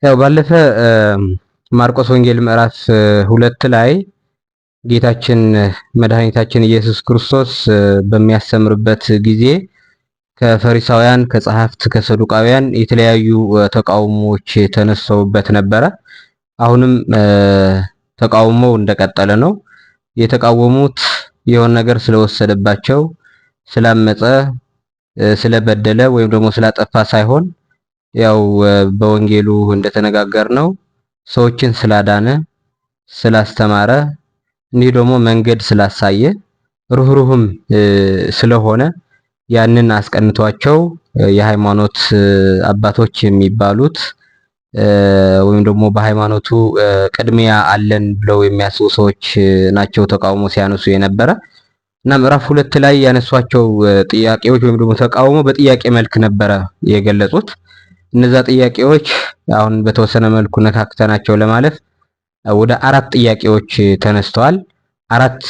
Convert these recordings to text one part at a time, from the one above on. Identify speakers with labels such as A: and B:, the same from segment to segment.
A: ያው ባለፈ ማርቆስ ወንጌል ምዕራፍ 2 ላይ ጌታችን መድኃኒታችን ኢየሱስ ክርስቶስ በሚያስተምርበት ጊዜ ከፈሪሳውያን፣ ከጸሐፍት፣ ከሰዱቃውያን የተለያዩ ተቃውሞዎች ተነስተውበት ነበረ። አሁንም ተቃውሞው እንደቀጠለ ነው። የተቃወሙት የሆነ ነገር ስለወሰደባቸው፣ ስላመፀ፣ ስለበደለ ወይም ደግሞ ስላጠፋ ሳይሆን ያው በወንጌሉ እንደተነጋገርነው ሰዎችን ስላዳነ፣ ስላስተማረ፣ እንዲህ ደግሞ መንገድ ስላሳየ፣ ሩህሩህም ስለሆነ ያንን አስቀንቷቸው የሃይማኖት አባቶች የሚባሉት ወይም ደግሞ በሃይማኖቱ ቅድሚያ አለን ብለው የሚያስቡ ሰዎች ናቸው ተቃውሞ ሲያነሱ የነበረ እና ምዕራፍ 2 ላይ ያነሷቸው ጥያቄዎች ወይም ደግሞ ተቃውሞ በጥያቄ መልክ ነበረ የገለጹት። እነዛ ጥያቄዎች አሁን በተወሰነ መልኩ ነካክተናቸው ለማለፍ ወደ 4 ጥያቄዎች ተነስተዋል። 4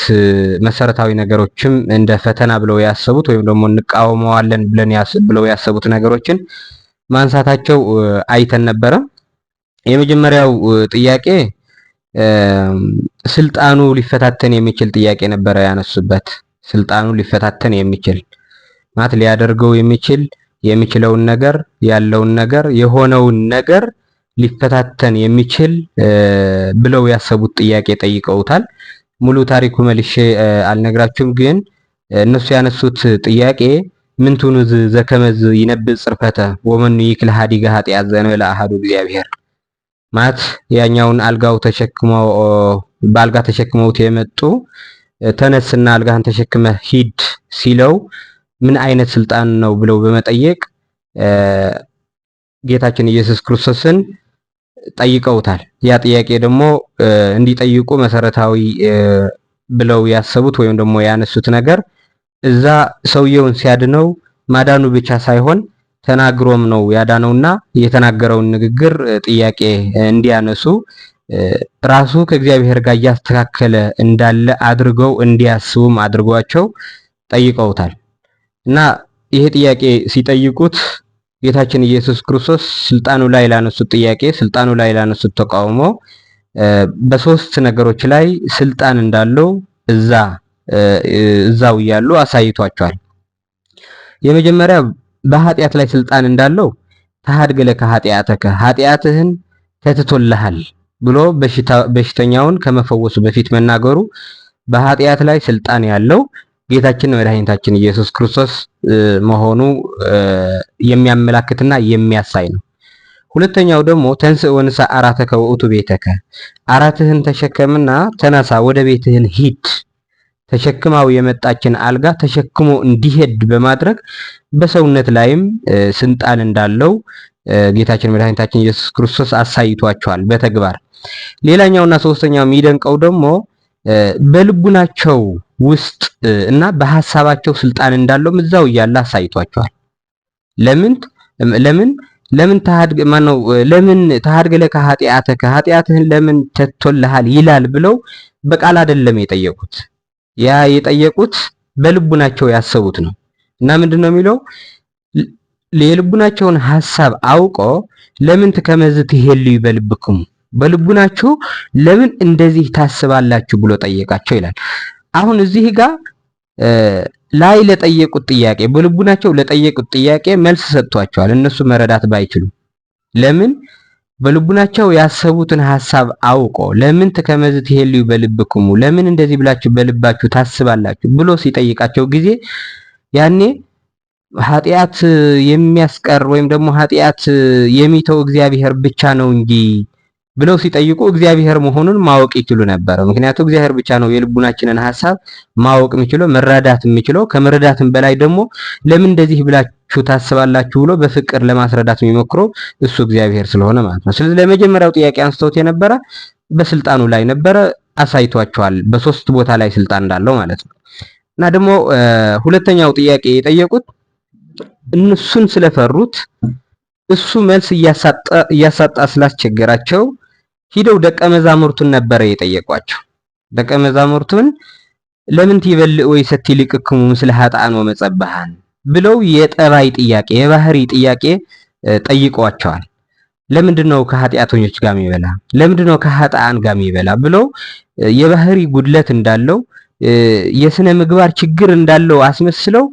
A: መሰረታዊ ነገሮችም እንደ ፈተና ብለው ያሰቡት ወይም ደግሞ እንቃወመዋለን ብለው ያሰቡት ነገሮችን ማንሳታቸው አይተን ነበረ። የመጀመሪያው ጥያቄ ስልጣኑ ሊፈታተን የሚችል ጥያቄ ነበረ ያነሱበት። ስልጣኑ ሊፈታተን የሚችል ማለት ሊያደርገው የሚችለውን ነገር፣ ያለውን ነገር፣ የሆነውን ነገር ሊፈታተን የሚችል ብለው ያሰቡት ጥያቄ ጠይቀውታል። ሙሉ ታሪኩ መልሼ አልነግራችሁም፣ ግን እነሱ ያነሱት ጥያቄ ምንቱን ዘከመዝ ይነብጽ ጽርፈተ ወመኑ ይክል ሀዲገ ኃጢአት ዘእንበለ አሐዱ እግዚአብሔር ማለት ያኛውን በአልጋ ተሸክመውት የመጡ ተነስና አልጋህን ተሸክመ ሂድ ሲለው ምን አይነት ስልጣን ነው ብለው በመጠየቅ ጌታችን ኢየሱስ ክርስቶስን ጠይቀውታል። ያ ጥያቄ ደግሞ እንዲጠይቁ መሰረታዊ ብለው ያሰቡት ወይም ደግሞ ያነሱት ነገር እዛ ሰውየውን ሲያድነው ማዳኑ ብቻ ሳይሆን ተናግሮም ነው ያዳነውና የተናገረውን ንግግር ጥያቄ እንዲያነሱ ራሱ ከእግዚአብሔር ጋር እያስተካከለ እንዳለ አድርገው እንዲያስቡም አድርጓቸው ጠይቀውታል። እና ይሄ ጥያቄ ሲጠይቁት ጌታችን ኢየሱስ ክርስቶስ ስልጣኑ ላይ ላነሱት ጥያቄ፣ ስልጣኑ ላይ ላነሱት ተቃውሞ በ3 ነገሮች ላይ ስልጣን እንዳለው እዛው እያሉ አሳይቷቸዋል። የመጀመሪያ በኃጢአት ላይ ስልጣን እንዳለው ተሐድግ ለከ ኃጢአተከ ኃጢአትህን ተትቶልሃል ብሎ በሽተኛውን ከመፈወሱ በፊት መናገሩ በኃጢአት ላይ ስልጣን ያለው ጌታችን መድኃኒታችን ኢየሱስ ክርስቶስ መሆኑ የሚያመላክትና የሚያሳይ ነው። ሁለተኛው ደግሞ ተንሥእ ወንሣእ አራተከ ወውእቱ ቤተከ አራትህን ተሸከምና ተነሳ ወደ ቤትህን ሂድ። ተሸክማው የመጣችን አልጋ ተሸክሞ እንዲሄድ በማድረግ በሰውነት ላይም ስልጣን እንዳለው ጌታችን መድኃኒታችን ኢየሱስ ክርስቶስ አሳይቷቸዋል በተግባር። ሌላኛውና ሶስተኛው የሚደንቀው ደግሞ በልቡናቸው ውስጥ እና በሐሳባቸው ስልጣን እንዳለውም እዛው እያለ አሳይቷቸዋል። ለምን ተሐድግ ለከ ኃጢአተከ ኃጢአትህን ለምን ተትቶልሃል ይላል ብለው በቃል አይደለም የጠየቁት። ያ የጠየቁት በልቡናቸው ያሰቡት ነው። እና ምንድነው የሚለው የልቡናቸውን ሐሳብ አውቆ ለምን ትከመዝ ትሄልዩ በልብክሙ በልቡናችሁ ለምን እንደዚህ ታስባላችሁ ብሎ ጠየቃቸው ይላል። አሁን እዚህ ጋር ላይ ለጠየቁት ጥያቄ በልቡናቸው ለጠየቁት ጥያቄ መልስ ሰጥቷቸዋል። እነሱ መረዳት ባይችሉም ለምን በልቡናቸው ያሰቡትን ሐሳብ አውቆ ለምን ትከመዝ ትሄልዩ በልብክሙ ለምን እንደዚህ ብላችሁ በልባችሁ ታስባላችሁ ብሎ ሲጠይቃቸው ጊዜ ያኔ ኃጢአት የሚያስቀር ወይም ደግሞ ኃጢአት የሚተው እግዚአብሔር ብቻ ነው እንጂ ብለው ሲጠይቁ እግዚአብሔር መሆኑን ማወቅ ይችሉ ነበር። ምክንያቱም እግዚአብሔር ብቻ ነው የልቡናችንን ሐሳብ ማወቅ የሚችለው መረዳት የሚችለው። ከመረዳትም በላይ ደግሞ ለምን እንደዚህ ብላችሁ ታስባላችሁ ብሎ በፍቅር ለማስረዳት የሚሞክረው እሱ እግዚአብሔር ስለሆነ ማለት ነው። ስለዚህ ለመጀመሪያው ጥያቄ አንስተውት የነበረ በስልጣኑ ላይ ነበረ፣ አሳይቷቸዋል በ3 ቦታ ላይ ስልጣን እንዳለው ማለት ነው። እና ደግሞ ሁለተኛው ጥያቄ የጠየቁት እነሱን ስለፈሩት እሱ መልስ እያሳጣ ስላስቸገራቸው ሂደው ደቀ መዛሙርቱን ነበረ የጠየቋቸው። ደቀ መዛሙርቱን ለምን ትበልዑ ወይሰቲ ሊቅክሙ ምስለ ኃጥአን ወመጸባሃን ብለው የጠባይ ጥያቄ የባህሪ ጥያቄ ጠይቋቸዋል። ለምንድነው ከኃጢአተኞች ጋር የሚበላ? ለምንድነው ከኃጥአን ጋር የሚበላ ብለው የባህሪ ጉድለት እንዳለው የስነ ምግባር ችግር እንዳለው አስመስለው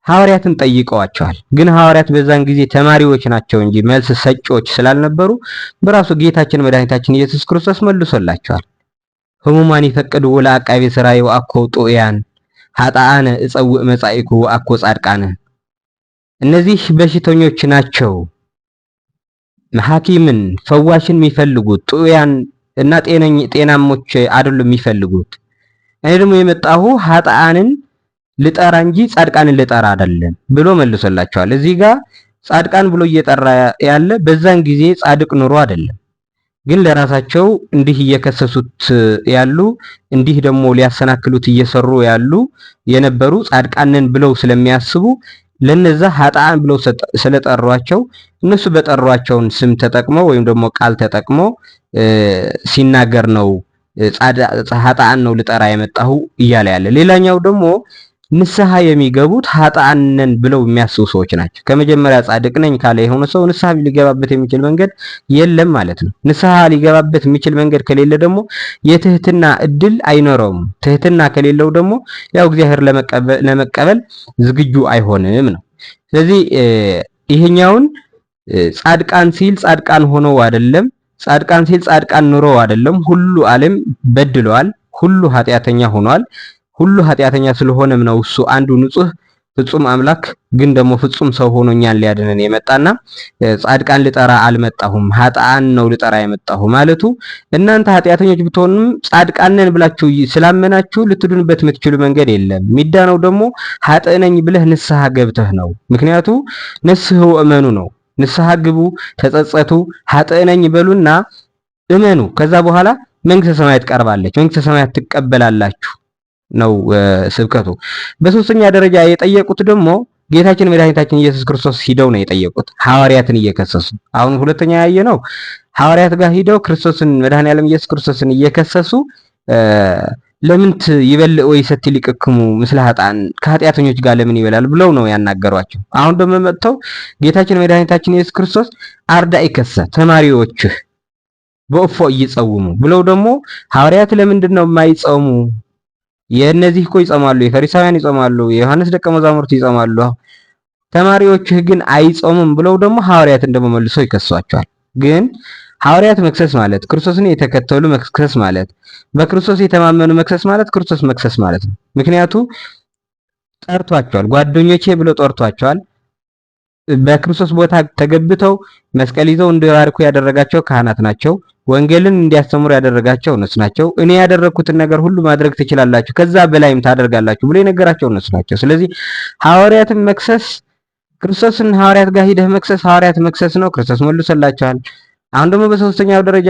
A: ሐዋርያትን ጠይቀዋቸዋል። ግን ሐዋርያት በዛን ጊዜ ተማሪዎች ናቸው እንጂ መልስ ሰጪዎች ስላልነበሩ በራሱ ጌታችን መድኃኒታችን ኢየሱስ ክርስቶስ መልሶላቸዋል። ህሙማን ይፈቅዱ ለአቃቤ ሥራይ ወአኮ ጦያን ኃጥአነ እጸውዕ መጻኢኩ ወአኮ ጻድቃነ። እነዚህ በሽተኞች ናቸው ሐኪምን ፈዋሽን የሚፈልጉት ጦያን እና ጤናሞች አይደሉም የሚፈልጉት። እኔ ደግሞ የመጣሁ ኃጥአንን ልጠራ እንጂ ጻድቃንን ልጠራ አይደለም ብሎ መልሶላቸዋል። እዚህ ጋር ጻድቃን ብሎ እየጠራ ያለ በዛን ጊዜ ጻድቅ ኑሮ አይደለም፣ ግን ለራሳቸው እንዲህ እየከሰሱት ያሉ እንዲህ ደግሞ ሊያሰናክሉት እየሰሩ ያሉ የነበሩ ጻድቃንን ብለው ስለሚያስቡ ለነዛ ኃጥአን ብለው ስለጠሯቸው እነሱ በጠሯቸውን ስም ተጠቅመው ወይም ደግሞ ቃል ተጠቅመው ሲናገር ነው ኃጥአን ነው ልጠራ የመጣሁ እያለ ያለ። ሌላኛው ደግሞ ንስሐ የሚገቡት ኃጥአን ነን ብለው የሚያስቡ ሰዎች ናቸው። ከመጀመሪያ ጻድቅ ነኝ ካለ የሆነ ሰው ንስሐ ሊገባበት የሚችል መንገድ የለም ማለት ነው። ንስሐ ሊገባበት የሚችል መንገድ ከሌለ ደግሞ የትህትና እድል አይኖረውም። ትህትና ከሌለው ደግሞ ያው እግዚአብሔር ለመቀበል ዝግጁ አይሆንም ነው። ስለዚህ ይሄኛውን ጻድቃን ሲል ጻድቃን ሆነው አይደለም፣ ጻድቃን ሲል ጻድቃን ኑረው አይደለም። ሁሉ ዓለም በድለዋል፣ ሁሉ ኃጢአተኛ ሆኗል። ሁሉ ኃጢአተኛ ስለሆነም ነው እሱ አንዱ ንጹህ ፍጹም አምላክ ግን ደግሞ ፍጹም ሰው ሆኖ እኛን ሊያድነን የመጣና ጻድቃን ልጠራ አልመጣሁም ኃጥአን ነው ልጠራ የመጣሁ ማለቱ እናንተ ኃጢአተኞች ብትሆኑም ጻድቃን ነን ብላችሁ ስላመናችሁ ልትድኑበት የምትችሉ መንገድ የለም። ሚዳነው ደግሞ ኃጥእ ነኝ ብለህ ንስሐ ገብተህ ነው። ምክንያቱ ንስሐ እመኑ ነው። ንስሐ ግቡ፣ ተጸጸቱ፣ ኃጥእ ነኝ በሉና እመኑ። ከዛ በኋላ መንግስተ ሰማያት ቀርባለች፣ መንግስተ ሰማያት ትቀበላላችሁ ነው ስብከቱ። በሶስተኛ ደረጃ የጠየቁት ደግሞ ጌታችን መድኃኒታችን ኢየሱስ ክርስቶስ ሂደው ነው የጠየቁት፣ ሐዋርያትን እየከሰሱ። አሁን ሁለተኛ ያየነው ሐዋርያት ጋር ሂደው ክርስቶስን መድኃኒዓለም ኢየሱስ ክርስቶስን እየከሰሱ ለምንት ይበልዕ ወይሰቲ ሊቅክሙ ምስለ ኃጥአን ከኃጢአተኞች ጋር ለምን ይበላል ብለው ነው ያናገሯቸው። አሁን ደግሞ መጥተው ጌታችን መድኃኒታችን ኢየሱስ ክርስቶስ አርዳኢከሰ ተማሪዎችህ በእፎ እይጸውሙ ብለው ደግሞ ሐዋርያት ለምንድን ነው የማይጸሙ? የእነዚህ እኮ ይጾማሉ፣ የፈሪሳውያን ይጾማሉ፣ የዮሐንስ ደቀ መዛሙርት ይጾማሉ፣ ተማሪዎችህ ግን አይጾሙም ብለው ደግሞ ሐዋርያትን ደግሞ መልሰው ይከሷቸዋል። ግን ሐዋርያት መክሰስ ማለት ክርስቶስን የተከተሉ መክሰስ ማለት በክርስቶስ የተማመኑ መክሰስ ማለት ክርስቶስ መክሰስ ማለት ነው። ምክንያቱ ጠርቷቸዋል፣ ጓደኞቼ ብሎ ጠርቷቸዋል። በክርስቶስ ቦታ ተገብተው መስቀል ይዘው እንዲባርኩ ያደረጋቸው ካህናት ናቸው። ወንጌልን እንዲያስተምሩ ያደረጋቸው እነሱ ናቸው። እኔ ያደረኩትን ነገር ሁሉ ማድረግ ትችላላችሁ፣ ከዛ በላይም ታደርጋላችሁ ብሎ የነገራቸው እነሱ ናቸው። ስለዚህ ሐዋርያትን መክሰስ ክርስቶስን ሐዋርያት ጋር ሂደህ መክሰስ ሐዋርያት መክሰስ ነው። ክርስቶስ መልሶላቸዋል። አሁን ደግሞ በሶስተኛው ደረጃ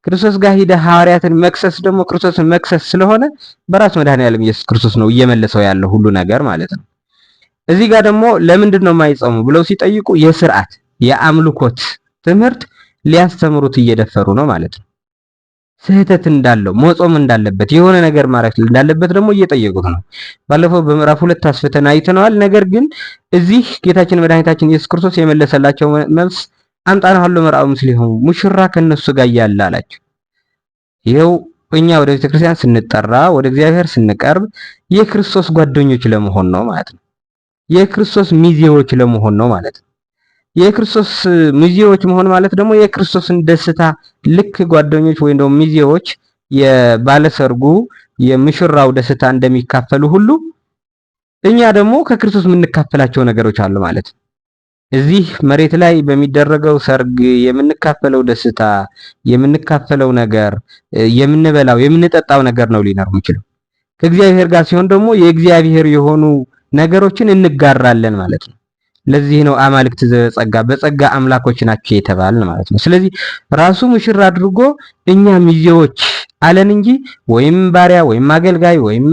A: ክርስቶስ ጋር ሂደህ ሐዋርያትን መክሰስ ደግሞ ክርስቶስን መክሰስ ስለሆነ በራሱ መድኃኒዓለም ኢየሱስ ክርስቶስ ነው እየመለሰው ያለው ሁሉ ነገር ማለት ነው። እዚህ ጋር ደግሞ ለምንድን ነው የማይጾሙ ብለው ሲጠይቁ የስርዓት የአምልኮት ትምህርት ሊያስተምሩት እየደፈሩ ነው ማለት ነው። ስህተት እንዳለው መጾም እንዳለበት የሆነ ነገር ማድረግ እንዳለበት ደግሞ እየጠየቁት ነው። ባለፈው በምዕራፍ 2 አስፍተን አይተነዋል። ነገር ግን እዚህ ጌታችን መድኃኒታችን ኢየሱስ ክርስቶስ የመለሰላቸው መልስ አምጣናሁ መርአው ምስሊሆሙ ሙሽራ ከነሱ ጋር ያለ አላቸው። ይሄው እኛ ወደ ቤተክርስቲያን ስንጠራ ወደ እግዚአብሔር ስንቀርብ የክርስቶስ ጓደኞች ለመሆን ነው ማለት ነው። የክርስቶስ ሚዜዎች ለመሆን ነው ማለት ነው። የክርስቶስ ሚዜዎች መሆን ማለት ደግሞ የክርስቶስን ደስታ ልክ ጓደኞች ወይም ደግሞ ሚዜዎች የባለሰርጉ የምሽራው ደስታ እንደሚካፈሉ ሁሉ እኛ ደግሞ ከክርስቶስ የምንካፈላቸው ነገሮች አሉ ማለት ነው። እዚህ መሬት ላይ በሚደረገው ሰርግ የምንካፈለው ደስታ፣ የምንካፈለው ነገር፣ የምንበላው የምንጠጣው ነገር ነው ሊኖር የሚችለው። ከእግዚአብሔር ጋር ሲሆን ደግሞ የእግዚአብሔር የሆኑ ነገሮችን እንጋራለን ማለት ነው። ለዚህ ነው አማልክት ዘጸጋ በጸጋ አምላኮች ናቸው የተባልን ማለት ነው። ስለዚህ ራሱ ሙሽራ አድርጎ እኛ ሚዜዎች አለን እንጂ ወይም ባሪያ ወይም አገልጋይ ወይም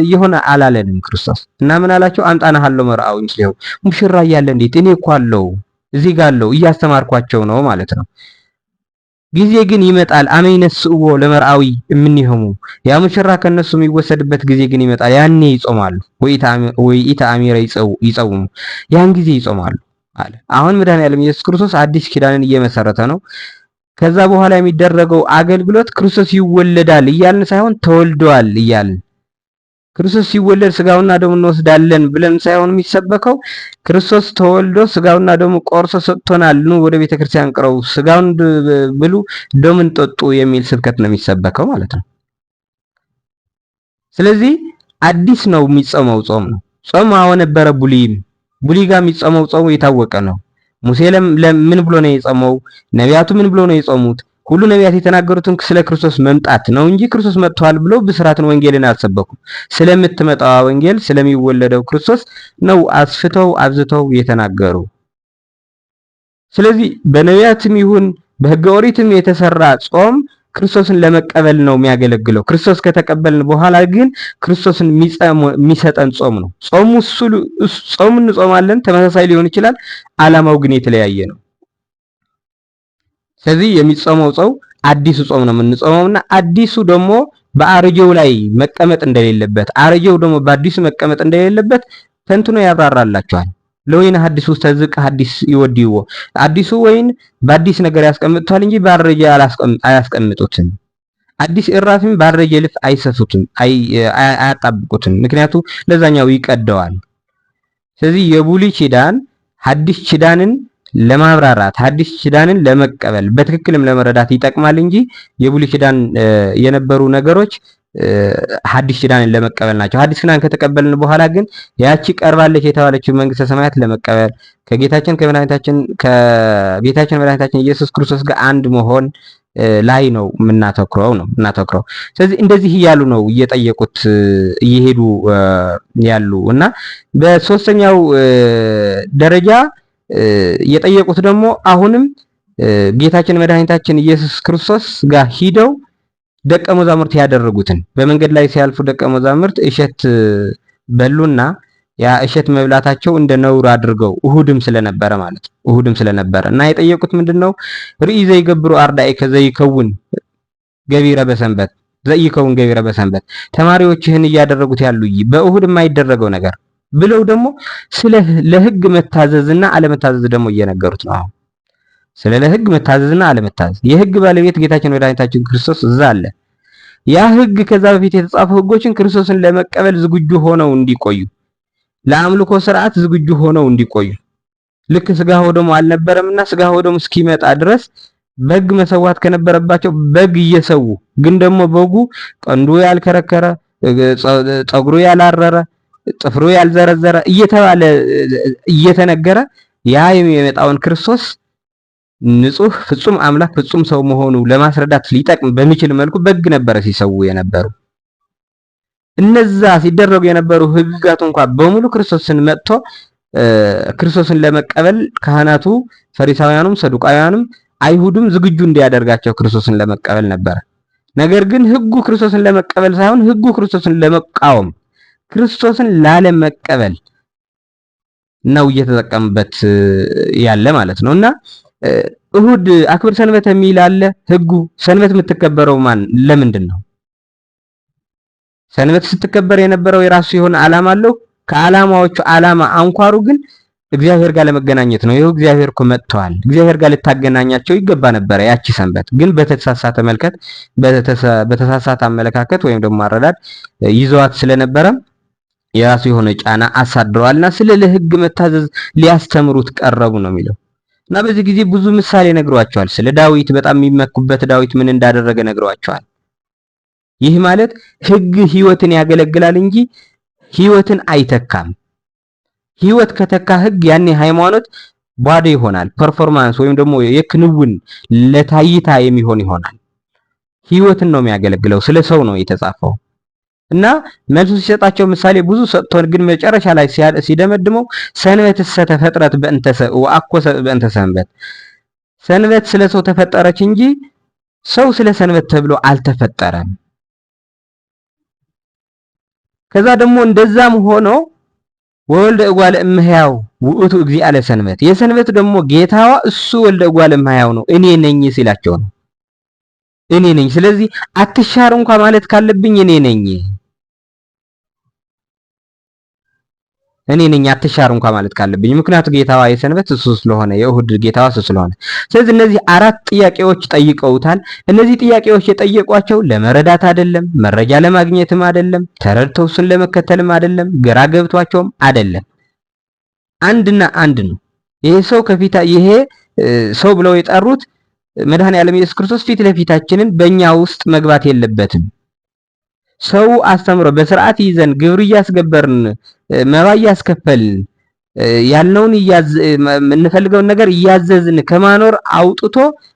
A: የሆነ አላለንም ክርስቶስ። እና ምን አላቸው? አምጣናሃሎ መርአው ምስሌው ሙሽራ እያለ እንዴት እኔ እኮ አለው እዚህ ጋር አለው እያስተማርኳቸው ነው ማለት ነው። ጊዜ ግን ይመጣል አመይነስእዎ ለመርአዊ እምኔሆሙ ያ ሙሽራ ከነሱ የሚወሰድበት ጊዜ ግን ይመጣል። ያኔ ይጾማሉ ወይ ኢታ አሚረ ይጾሙ ያን ጊዜ ይጾማሉ። አለ። አሁን መድኃኒዓለም ኢየሱስ ክርስቶስ አዲስ ኪዳንን እየመሰረተ ነው። ከዛ በኋላ የሚደረገው አገልግሎት ክርስቶስ ይወለዳል እያልን ሳይሆን ተወልዷል እያልን ክርስቶስ ሲወለድ ስጋውና ደሙን እንወስዳለን ብለን ሳይሆን የሚሰበከው ክርስቶስ ተወልዶ ስጋውና ደሙ ቆርሶ ሰጥቶናል፣ ኑ ወደ ቤተክርስቲያን ቅረቡ፣ ስጋውን ብሉ፣ ደሙን ጠጡ የሚል ስብከት ነው የሚሰበከው ማለት ነው። ስለዚህ አዲስ ነው የሚጾመው ጾም ነው። ጾም አሁን ነበረ ቡሊ ጋር የሚጾመው ጾሙ የታወቀ ነው። ሙሴ ምን ብሎ ነው የጾመው? ነቢያቱ ምን ብሎ ነው የጾሙት? ሁሉ ነቢያት የተናገሩትን ስለ ክርስቶስ መምጣት ነው እንጂ ክርስቶስ መጥቷል ብሎ ብስራትን ወንጌልን አልሰበኩም። ስለምትመጣው ወንጌል ስለሚወለደው ክርስቶስ ነው አስፍተው አብዝተው የተናገሩ። ስለዚህ በነቢያትም ይሁን በሕገ ኦሪትም የተሰራ ጾም ክርስቶስን ለመቀበል ነው የሚያገለግለው። ክርስቶስ ከተቀበልን በኋላ ግን ክርስቶስን የሚሰጠን ጾም ነው። ጾም እንጾማለን፣ ተመሳሳይ ሊሆን ይችላል፣ ዓላማው ግን የተለያየ ነው። ስለዚህ የሚጾመው ጾም አዲሱ ጾም ነው የምንጾመውና አዲሱ ደግሞ በአረጀው ላይ መቀመጥ እንደሌለበት፣ አረጀው ደግሞ በአዲሱ መቀመጥ እንደሌለበት ተንትኖ ያብራራላችኋል። ለወይን ሐዲስ ውስጥ ተዝቅ ሐዲስ ይወዲው አዲሱ ወይን በአዲስ ነገር ያስቀምጡታል እንጂ ባረጀ አያስቀምጡትም። አዲስ እራፊም ባረጀ ልፍ አይሰፉትም፣ አያጣብቁትም። ምክንያቱ ለዛኛው ይቀደዋል። ስለዚህ የብሉይ ኪዳን ሐዲስ ኪዳንን ለማብራራት ሐዲስ ኪዳንን ለመቀበል በትክክልም ለመረዳት ይጠቅማል እንጂ የብሉይ ኪዳን የነበሩ ነገሮች ሐዲስ ኪዳንን ለመቀበል ናቸው። ሐዲስ ኪዳን ከተቀበልን በኋላ ግን ያቺ ቀርባለች የተባለችው መንግስተ ሰማያት ለመቀበል ከጌታችን መድኃኒታችን ኢየሱስ ክርስቶስ ጋር አንድ መሆን ላይ ነው የምናተኩረው። ስለዚህ እንደዚህ እያሉ ነው እየጠየቁት እየሄዱ ያሉ እና በሶስተኛው ደረጃ የጠየቁት ደግሞ አሁንም ጌታችን መድኃኒታችን ኢየሱስ ክርስቶስ ጋር ሂደው ደቀ መዛሙርት ያደረጉትን በመንገድ ላይ ሲያልፉ ደቀ መዛሙርት እሸት በሉና ያ እሸት መብላታቸው እንደ ነውር አድርገው እሁድም ስለነበረ እና የጠየቁት ምንድነው? ርኢ ዘይገብሩ አርዳኢ ከዘይከውን ገቢረ በሰንበት ተማሪዎችህን እያደረጉት ያሉ በእሁድ የማይደረገው ነገር ብለው ደግሞ ስለ ለሕግ መታዘዝና አለመታዘዝ ደግሞ እየነገሩት ነው። አሁን ስለ ለሕግ መታዘዝና አለመታዘዝ የሕግ ባለቤት ጌታችን መድኃኒታችን ክርስቶስ እዛ አለ። ያ ሕግ ከዛ በፊት የተጻፉ ሕጎችን ክርስቶስን ለመቀበል ዝግጁ ሆነው እንዲቆዩ፣ ለአምልኮ ስርዓት ዝግጁ ሆነው እንዲቆዩ ልክ ስጋው ደግሞ አልነበረምና ስጋው ደግሞ እስኪመጣ ድረስ በግ መሰዋት ከነበረባቸው በግ እየሰዉ ግን ደግሞ በጉ ቀንዱ ያልከረከረ ፀጉሩ ያላረረ ጥፍሩ ያልዘረዘረ እየተባለ እየተነገረ ያ የሚመጣውን ክርስቶስ ንጹህ ፍጹም አምላክ ፍጹም ሰው መሆኑ ለማስረዳት ሊጠቅም በሚችል መልኩ በግ ነበረ ሲሰው የነበሩ። እነዛ ሲደረጉ የነበሩ ህግጋት እንኳን በሙሉ ክርስቶስን ለመቀበል ካህናቱ፣ ፈሪሳውያኑም፣ ሰዱቃውያኑም አይሁድም ዝግጁ እንዲያደርጋቸው ክርስቶስን ለመቀበል ነበር። ነገር ግን ህጉ ክርስቶስን ለመቀበል ሳይሆን ህጉ ክርስቶስን ለመቃወም ክርስቶስን ላለመቀበል ነው እየተጠቀምበት ያለ ማለት ነውና እሁድ አክብር ሰንበት የሚል አለ ህጉ። ሰንበት የምትከበረው ለምንድን ነው? ሰንበት ስትከበር የነበረው የራሱ የሆነ ዓላማ አለው። ከዓላማዎቹ ዓላማ አንኳሩ ግን እግዚአብሔር ጋር ለመገናኘት ነው። ይሄው እግዚአብሔር እኮ መጥቷል። እግዚአብሔር ጋር ልታገናኛቸው ይገባ ነበር። ያቺ ሰንበት ግን በተሳሳተ አመለካከት ወይም ደግሞ አረዳድ ይዘዋት ስለነበረ የራሱ የሆነ ጫና አሳድረዋልና ስለ ለሕግ መታዘዝ ሊያስተምሩት ቀረቡ ነው የሚለው እና በዚህ ጊዜ ብዙ ምሳሌ ነግሯቸዋል። ስለ ዳዊት በጣም የሚመኩበት ዳዊት ምን እንዳደረገ ነግሯቸዋል። ይህ ማለት ሕግ ህይወትን ያገለግላል እንጂ ህይወትን አይተካም። ህይወት ከተካ ሕግ ያኔ ሃይማኖት ባዶ ይሆናል። ፐርፎርማንስ ወይም ደግሞ የክንውን ለታይታ የሚሆን ይሆናል። ህይወትን ነው የሚያገለግለው። ስለ ሰው ነው የተጻፈው እና መልሱ ሲሰጣቸው ምሳሌ ብዙ ሰጥቶን ግን መጨረሻ ላይ ሲደመድመው ሰንበትሰ ተፈጥረት በእንተ ሰብእ ወአኮ ሰብእ በእንተ ሰንበት፣ ሰንበት ስለ ሰው ተፈጠረች እንጂ ሰው ስለ ሰንበት ተብሎ አልተፈጠረም። ከዛ ደግሞ እንደዛም ሆኖ ወልደ እጓለ እመሕያው ውእቱ እግዚአ ለሰንበት፣ የሰንበት ደግሞ ጌታዋ እሱ ወልደ እጓለ እመሕያው ነው እኔ ነኝ ሲላቸው ነው እኔ ነኝ። ስለዚህ አትሻር እንኳን ማለት ካለብኝ እኔ ነኝ። እኔ ነኝ አትሻሩ እንኳን ማለት ካለብኝ፣ ምክንያቱም ጌታዋ የሰንበት እሱ ስለሆነ የእሁድ ጌታዋ እሱ ስለሆነ። ስለዚህ እነዚህ አራት ጥያቄዎች ጠይቀውታል። እነዚህ ጥያቄዎች የጠየቋቸው ለመረዳት አይደለም፣ መረጃ ለማግኘትም አይደለም፣ ተረድተው እሱን ለመከተልም አይደለም፣ ግራ ገብቷቸውም አይደለም። አንድና አንድ ነው። ይሄ ሰው ብለው የጠሩት መድኃኔዓለም ኢየሱስ ክርስቶስ ፊት ለፊታችንን በእኛ ውስጥ መግባት የለበትም። ሰው አስተምሮ በስርዓት ይዘን ግብር እያስገበርን መባ እያስከፈልን ያልነውን የምንፈልገውን ነገር እያዘዝን ከማኖር አውጥቶ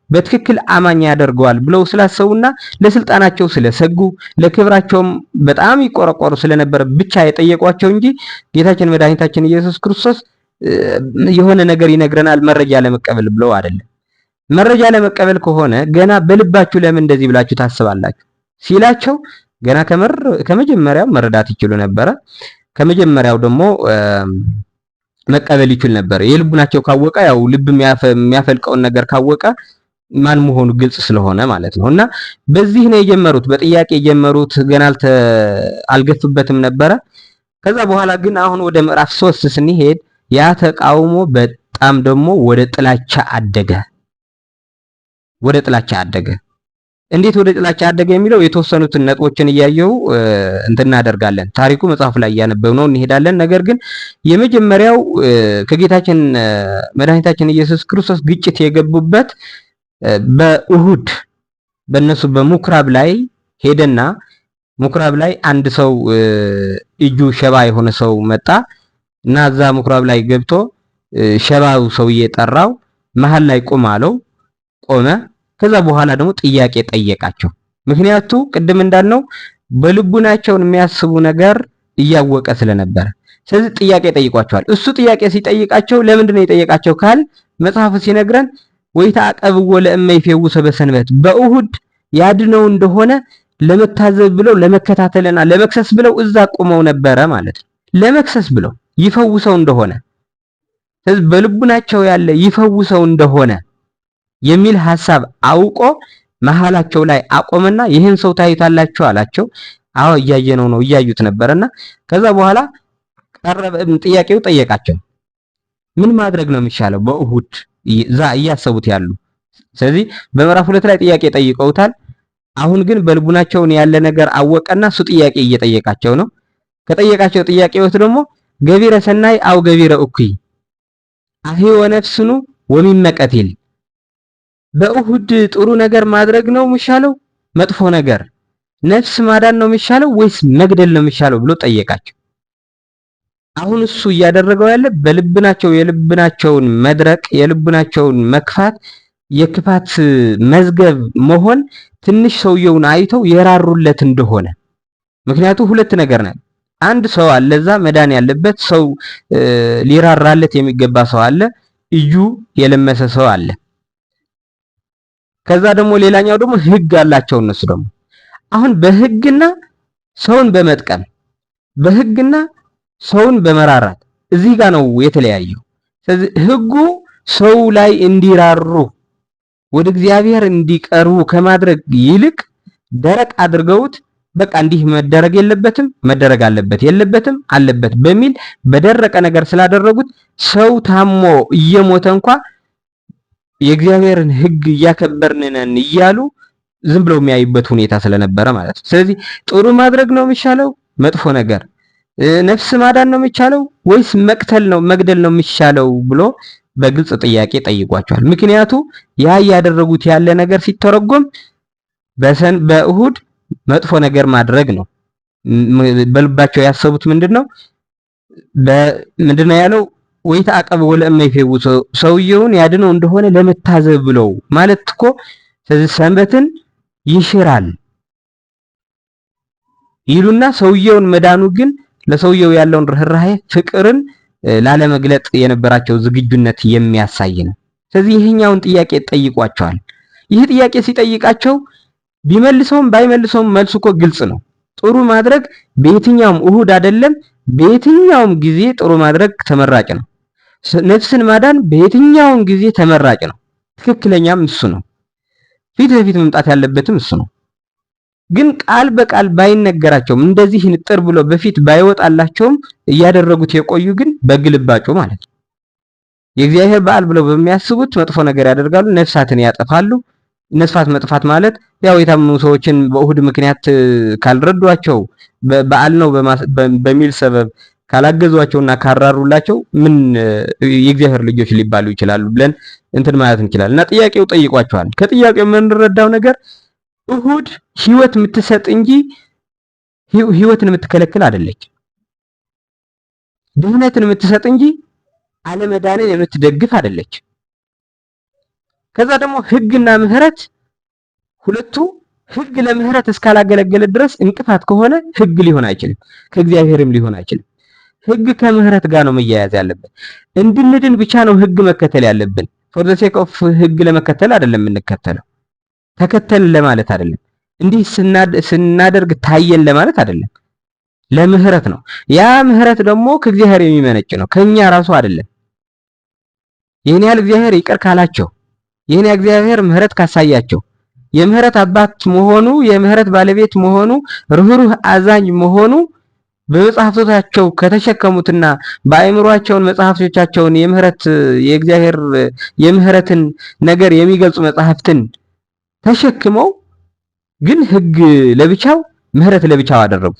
A: በትክክል አማኝ ያደርገዋል ብለው ስላሰቡና ለስልጣናቸው ስለሰጉ ለክብራቸውም በጣም ይቆረቆሩ ስለነበረ ብቻ የጠየቋቸው እንጂ ጌታችን መድኃኒታችን ኢየሱስ ክርስቶስ የሆነ ነገር ይነግረናል መረጃ ለመቀበል ብለው አይደለም። መረጃ ለመቀበል ከሆነ ገና በልባችሁ ለምን እንደዚህ ብላችሁ ታስባላችሁ ሲላቸው ገና ከመጀመሪያው መረዳት ይችሉ ነበረ። ከመጀመሪያው ደግሞ መቀበል ይችል ነበር። የልቡናቸው ካወቀ ያው ልብ የሚያፈልቀውን ነገር ካወቀ ማን መሆኑ ግልጽ ስለሆነ ማለት ነው። እና በዚህ ነው የጀመሩት፣ በጥያቄ የጀመሩት ገና አልገፉበትም ነበረ። ከዛ በኋላ ግን አሁን ወደ ምዕራፍ 3 ስንሄድ ያ ተቃውሞ በጣም ደግሞ ወደ ጥላቻ አደገ። እንዴት ወደ ጥላቻ አደገ የሚለው የተወሰኑትን ነጥቦችን እያየው እናደርጋለን። ታሪኩ መጽሐፍ ላይ እያነበብነው እንሄዳለን። ነገር ግን የመጀመሪያው ከጌታችን መድኃኒታችን ኢየሱስ ክርስቶስ ግጭት የገቡበት በእሁድ በእነሱ በምኩራብ ላይ ሄደና ምኩራብ ላይ አንድ ሰው እጁ ሸባ የሆነ ሰው መጣ እና እዛ ምኩራብ ላይ ገብቶ ሸባው ሰውዬ ጠራው፣ መሃል ላይ ቁም አለው። ቆመ። ከዛ በኋላ ደግሞ ጥያቄ ጠየቃቸው። ምክንያቱ ቅድም እንዳልነው በልቡናቸውን የሚያስቡ ነገር እያወቀ ስለነበረ፣ ስለዚህ ጥያቄ ጠይቋቸዋል። እሱ ጥያቄ ሲጠይቃቸው ለምንድን ነው የጠየቃቸው ካል መጽሐፉ ሲነግረን ወይተዐቀብዎ ለእመ ይፌውሰ በሰንበት በእሁድ ያድነው እንደሆነ ለመታዘብ ብለው ለመከታተልና ለመክሰስ ብለው እዛ ቆመው ነበረ ማለት ነው። ለመክሰስ ብለው ይፈውሰው እንደሆነ፣ ስለዚህ በልቡናቸው ያለ ይፈውሰው እንደሆነ የሚል ሐሳብ አውቆ መሃላቸው ላይ አቆመና ይህን ሰው ታዩታላችሁ አላቸው። አዎ እያየነው ነው፣ እያዩት ነበርና ከዛ በኋላ ጥያቄው ጠየቃቸው። ምን ማድረግ ነው የሚሻለው በእሁድ እያሰቡት ያሉ። ስለዚህ በምዕራፍ 2 ላይ ጥያቄ ጠይቀውታል። አሁን ግን በልቡናቸውን ያለ ነገር አወቀና እሱ ጥያቄ እየጠየቃቸው ነው። ከጠየቃቸው ጥያቄዎች ደግሞ ገቢረ ሰናይ አው ገቢረ እኩይ አህዮ ነፍስኑ ወሚመቀትል በእሁድ ጥሩ ነገር ማድረግ ነው የሚሻለው መጥፎ ነገር ነፍስ ማዳን ነው የሚሻለው ወይስ መግደል ነው የሚሻለው ብሎ ጠየቃቸው። አሁን እሱ እያደረገው ያለ በልብናቸው የልብናቸውን መድረቅ የልብናቸውን መክፋት የክፋት መዝገብ መሆን ትንሽ ሰውየውን አይተው የራሩለት እንደሆነ። ምክንያቱ ሁለት ነገር ነው። አንድ ሰው አለ እዛ መዳን ያለበት ሰው ሊራራለት የሚገባ ሰው አለ፣ እዩ የለመሰ ሰው አለ። ከዛ ደግሞ ሌላኛው ደግሞ ህግ አላቸው እነሱ ደግሞ። አሁን በህግና ሰውን በመጥቀም በህግና ሰውን በመራራት እዚህ ጋር ነው የተለያየው። ስለዚህ ህጉ ሰው ላይ እንዲራሩ ወደ እግዚአብሔር እንዲቀርቡ ከማድረግ ይልቅ ደረቅ አድርገውት በቃ እንዲህ መደረግ የለበትም መደረግ አለበት የለበትም አለበት በሚል በደረቀ ነገር ስላደረጉት ሰው ታሞ እየሞተ እንኳን የእግዚአብሔርን ህግ እያከበርን ነን እያሉ ዝም ብለው የሚያዩበት ሁኔታ ስለነበረ ማለት ነው። ስለዚህ ጥሩ ማድረግ ነው የሚሻለው መጥፎ ነገር ነፍስ ማዳን ነው የሚቻለው ወይስ መቅተል ነው መግደል ነው የሚሻለው ብሎ በግልጽ ጥያቄ ጠይቋቸዋል። ምክንያቱ ያ ያደረጉት ያለ ነገር ሲተረጎም በእሁድ መጥፎ ነገር ማድረግ ነው። በልባቸው ያሰቡት ምንድነው ያለው ወይተዐቀብዎ ለእመ ይፌውሰ ሰውየውን ያድነው እንደሆነ ለመታዘብ ብለው ማለት እኮ ስለዚህ ሰንበትን ይሽራል ይሉና ሰውየውን መዳኑ ግን ለሰውየው ያለውን ርህራሄ ፍቅርን ላለመግለጥ የነበራቸው ዝግጁነት የሚያሳይ ነው። ስለዚህ ይሄኛውን ጥያቄ ጠይቋቸዋል። ይህ ጥያቄ ሲጠይቃቸው ቢመልሰውም ባይመልሰውም መልሱ እኮ ግልጽ ነው። ጥሩ ማድረግ በየትኛውም እሁድ አይደለም በየትኛውም ጊዜ ጥሩ ማድረግ ተመራጭ ነው። ነፍስን ማዳን በየትኛውም ጊዜ ተመራጭ ነው። ትክክለኛም እሱ ነው። ፊት ለፊት መምጣት ያለበትም እሱ ነው። ግን ቃል በቃል ባይነገራቸውም እንደዚህ ንጥር ብሎ በፊት ባይወጣላቸውም እያደረጉት የቆዩ ግን በግልባጩ ማለት ነው የእግዚአብሔር በዓል ብለው በሚያስቡት መጥፎ ነገር ያደርጋሉ፣ ነፍሳትን ያጠፋሉ። ነፍሳት መጥፋት ማለት ያው የታመሙ ሰዎችን በእሁድ ምክንያት ካልረዷቸው በዓል ነው በሚል ሰበብ ካላገዟቸውና ካራሩላቸው ምን የእግዚአብሔር ልጆች ሊባሉ ይችላሉ ብለን እንትን ማለት እንችላለን። እና ጥያቄው ጠይቋቸዋል። ከጥያቄው የምንረዳው ነገር እሁድ ህይወት የምትሰጥ እንጂ ህይወትን የምትከለክል አይደለች። ድህነትን የምትሰጥ እንጂ አለመዳንን የምትደግፍ አይደለች። ከዛ ደግሞ ህግና ምህረት ሁለቱ ህግ ለምህረት እስካላገለገለ ድረስ እንቅፋት ከሆነ ህግ ሊሆን አይችልም፣ ከእግዚአብሔርም ሊሆን አይችልም። ህግ ከምህረት ጋር ነው መያያዝ ያለበት። እንድንድን ብቻ ነው ህግ መከተል ያለብን። ፎር ዘ ሴክ ኦፍ ህግ ለመከተል አይደለም የምንከተለው፣ ተከተልን ለማለት አይደለም። እንዲህ ስናደርግ ታየን ለማለት አይደለም፣ ለምህረት ነው። ያ ምህረት ደግሞ ከእግዚአብሔር የሚመነጭ ነው፣ ከኛ ራሱ አይደለም። ይህን ያህል እግዚአብሔር ይቅር ካላቸው፣ ይህን ያህል እግዚአብሔር ምህረት ካሳያቸው፣ የምህረት አባት መሆኑ፣ የምህረት ባለቤት መሆኑ፣ ርህሩህ አዛኝ መሆኑ በመጽሐፍቶቻቸው ከተሸከሙትና በአእምሯቸውን መጽሐፍቶቻቸውን የእግዚአብሔር የምህረትን ነገር የሚገልጹ መጽሐፍትን ተሸክመው ግን ህግ ለብቻው ምህረት ለብቻው አደረጉ።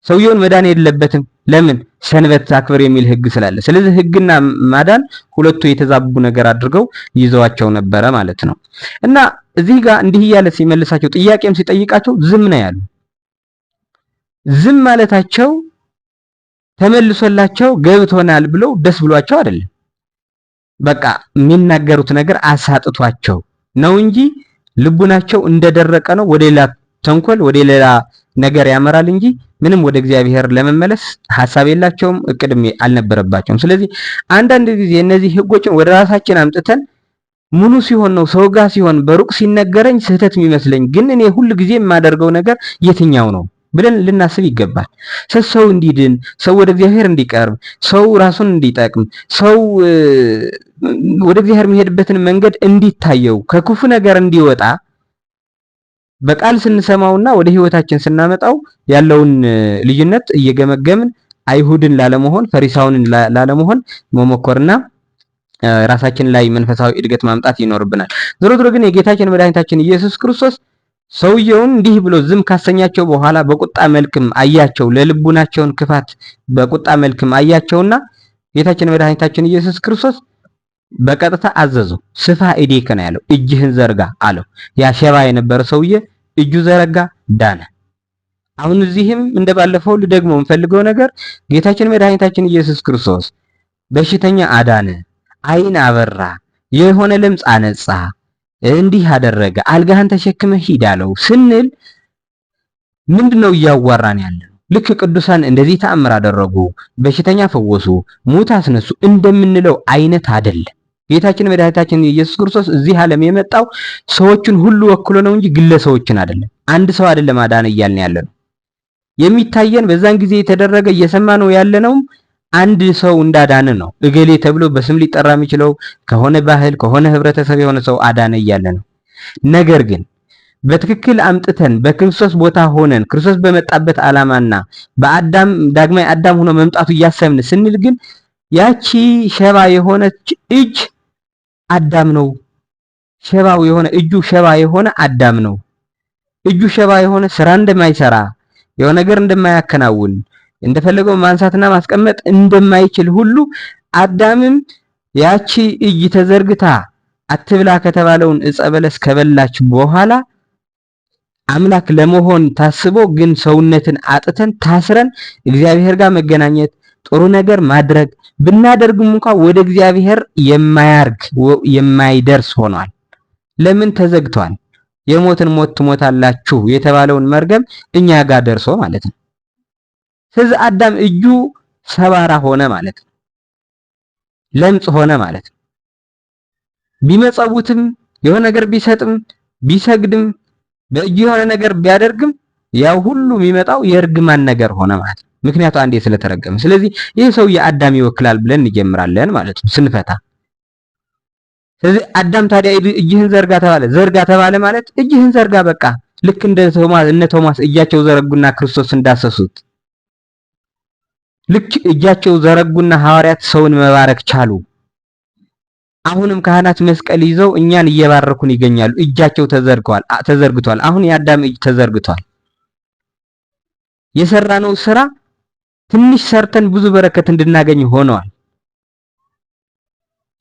A: ሰውየውን መዳን የለበትም። ለምን? ሰንበት አክብር የሚል ህግ ስላለ። ስለዚህ ህግና ማዳን ሁለቱ የተዛቡ ነገር አድርገው ይዘዋቸው ነበረ ማለት ነው። እና እዚህ ጋር እንዲህ እያለ ሲመልሳቸው ጥያቄም ሲጠይቃቸው ዝም ነው ያሉ። ዝም ማለታቸው ተመልሶላቸው ገብቶናል ብለው ደስ ብሏቸው አይደለም። በቃ የሚናገሩት ነገር አሳጥቷቸው ነው እንጂ ልቡናቸው እንደደረቀ ነው። ወደ ሌላ ተንኮል ወደ ሌላ ነገር ያመራል እንጂ ምንም ወደ እግዚአብሔር ለመመለስ ሐሳብ የላቸውም፣ እቅድም አልነበረባቸውም። ስለዚህ አንዳንድ ጊዜ እነዚህ ህጎችን ወደ ራሳችን አምጥተን ሙሉ ሲሆን ነው ሰው ጋር ሲሆን በሩቅ ሲነገረኝ ስህተት የሚመስለኝ፣ ግን እኔ ሁሉ ጊዜ የማደርገው ነገር የትኛው ነው ብለን ልናስብ ይገባል። ሰው እንዲድን፣ ሰው ወደ እግዚአብሔር እንዲቀርብ፣ ሰው ራሱን እንዲጠቅም፣ ሰው ወደ እግዚአብሔር የሚሄድበትን መንገድ እንዲታየው፣ ከክፉ ነገር እንዲወጣ በቃል ስንሰማውና ወደ ህይወታችን ስናመጣው ያለውን ልዩነት እየገመገምን አይሁድን ላለመሆን ፈሪሳውንን ላለመሆን መሞከርና ራሳችን ላይ መንፈሳዊ እድገት ማምጣት ይኖርብናል። ዞሮ ዞሮ ግን የጌታችን መድኃኒታችን ኢየሱስ ክርስቶስ ሰውየውን እንዲህ ብሎ ዝም ካሰኛቸው በኋላ በቁጣ መልክም አያቸው፣ ለልቡናቸውን ክፋት በቁጣ መልክም አያቸውና ጌታችን መድኃኒታችን ኢየሱስ ክርስቶስ በቀጥታ አዘዘው። ስፋ እዴከ ነው ያለው፣ እጅህን ዘርጋ አለው። ያ ሸባ የነበረ ሰውዬ እጁ ዘረጋ፣ ዳነ። አሁን እዚህም እንደባለፈው ልደግመው የምፈልገው ነገር ጌታችን መድኃኒታችን ኢየሱስ ክርስቶስ በሽተኛ አዳነ፣ አይን አበራ፣ የሆነ ለምጽ አነጻ፣ እንዲህ አደረገ፣ አልጋህን ተሸክመህ ሂድ አለው ስንል ምንድነው እያዋራን ያለው? ልክ ቅዱሳን እንደዚህ ተአምር አደረጉ፣ በሽተኛ ፈወሱ፣ ሙት አስነሱ እንደምንለው አይነት አይደለም። ጌታችን መድኃኒታችን ኢየሱስ ክርስቶስ እዚህ ዓለም የመጣው ሰዎችን ሁሉ ወክሎ ነው እንጂ ግለሰቦችን አይደለም። አንድ ሰው አይደለም አዳነ እያልን ያለ ነው። የሚታየን በዛን ጊዜ የተደረገ እየሰማ ነው ያለነው አንድ ሰው እንዳዳነ ነው። እገሌ ተብሎ በስም ሊጠራ የሚችለው ከሆነ ባህል ከሆነ ህብረተሰብ የሆነ ሰው አዳነ እያለ ነው። ነገር ግን በትክክል አምጥተን በክርስቶስ ቦታ ሆነን ክርስቶስ በመጣበት ዓላማና በአዳም ዳግማይ አዳም ሆኖ መምጣቱ እያሰብን ስንል ግን ያቺ ሸባ የሆነች እጅ አዳም ነው። ሸባው የሆነ እጁ ሸባ የሆነ አዳም ነው። እጁ ሸባ የሆነ ስራ እንደማይሰራ የሆነ ነገር እንደማያከናውን እንደፈለገው ማንሳትና ማስቀመጥ እንደማይችል ሁሉ አዳምም ያቺ እጅ ተዘርግታ አትብላ ከተባለውን ዕፀ በለስ ከበላች በኋላ አምላክ ለመሆን ታስቦ ግን ሰውነትን አጥተን ታስረን እግዚአብሔር ጋር መገናኘት ጥሩ ነገር ማድረግ ብናደርግም እንኳን ወደ እግዚአብሔር የማይደርስ ሆኗል። ለምን? ተዘግቷል። የሞትን ሞት ትሞታላችሁ የተባለውን መርገም እኛ ጋር ደርሶ ማለት ነው። ስለዚህ አዳም እጁ ሰባራ ሆነ ማለት ነው። ለምጽ ሆነ ማለት ነው። ቢመጸውትም የሆነ ነገር ቢሰጥም ቢሰግድም በእጁ የሆነ ነገር ቢያደርግም ያው ሁሉ የሚመጣው የእርግማን ነገር ሆነ ማለት ነው። ምክንያቱ አንዴ ስለተረገመ። ስለዚህ ይህ ሰው የአዳም ይወክላል ብለን እንጀምራለን ማለት ነው ስንፈታ። ስለዚህ አዳም ታዲያ እጅህን ዘርጋ ተባለ። ዘርጋ ተባለ ማለት እጅህን ዘርጋ በቃ ልክ እነ ቶማስ እጃቸው ዘረጉና ክርስቶስ እንዳሰሱት ልክ እጃቸው ዘረጉና ሐዋርያት ሰውን መባረክ ቻሉ። አሁንም ካህናት መስቀል ይዘው እኛን እየባረኩን ይገኛሉ። እጃቸው ተዘርግቷል። አሁን የአዳም እጅ ተዘርግቷል። የሰራነው ስራ ትንሽ ሰርተን ብዙ በረከት እንድናገኝ ሆነዋል።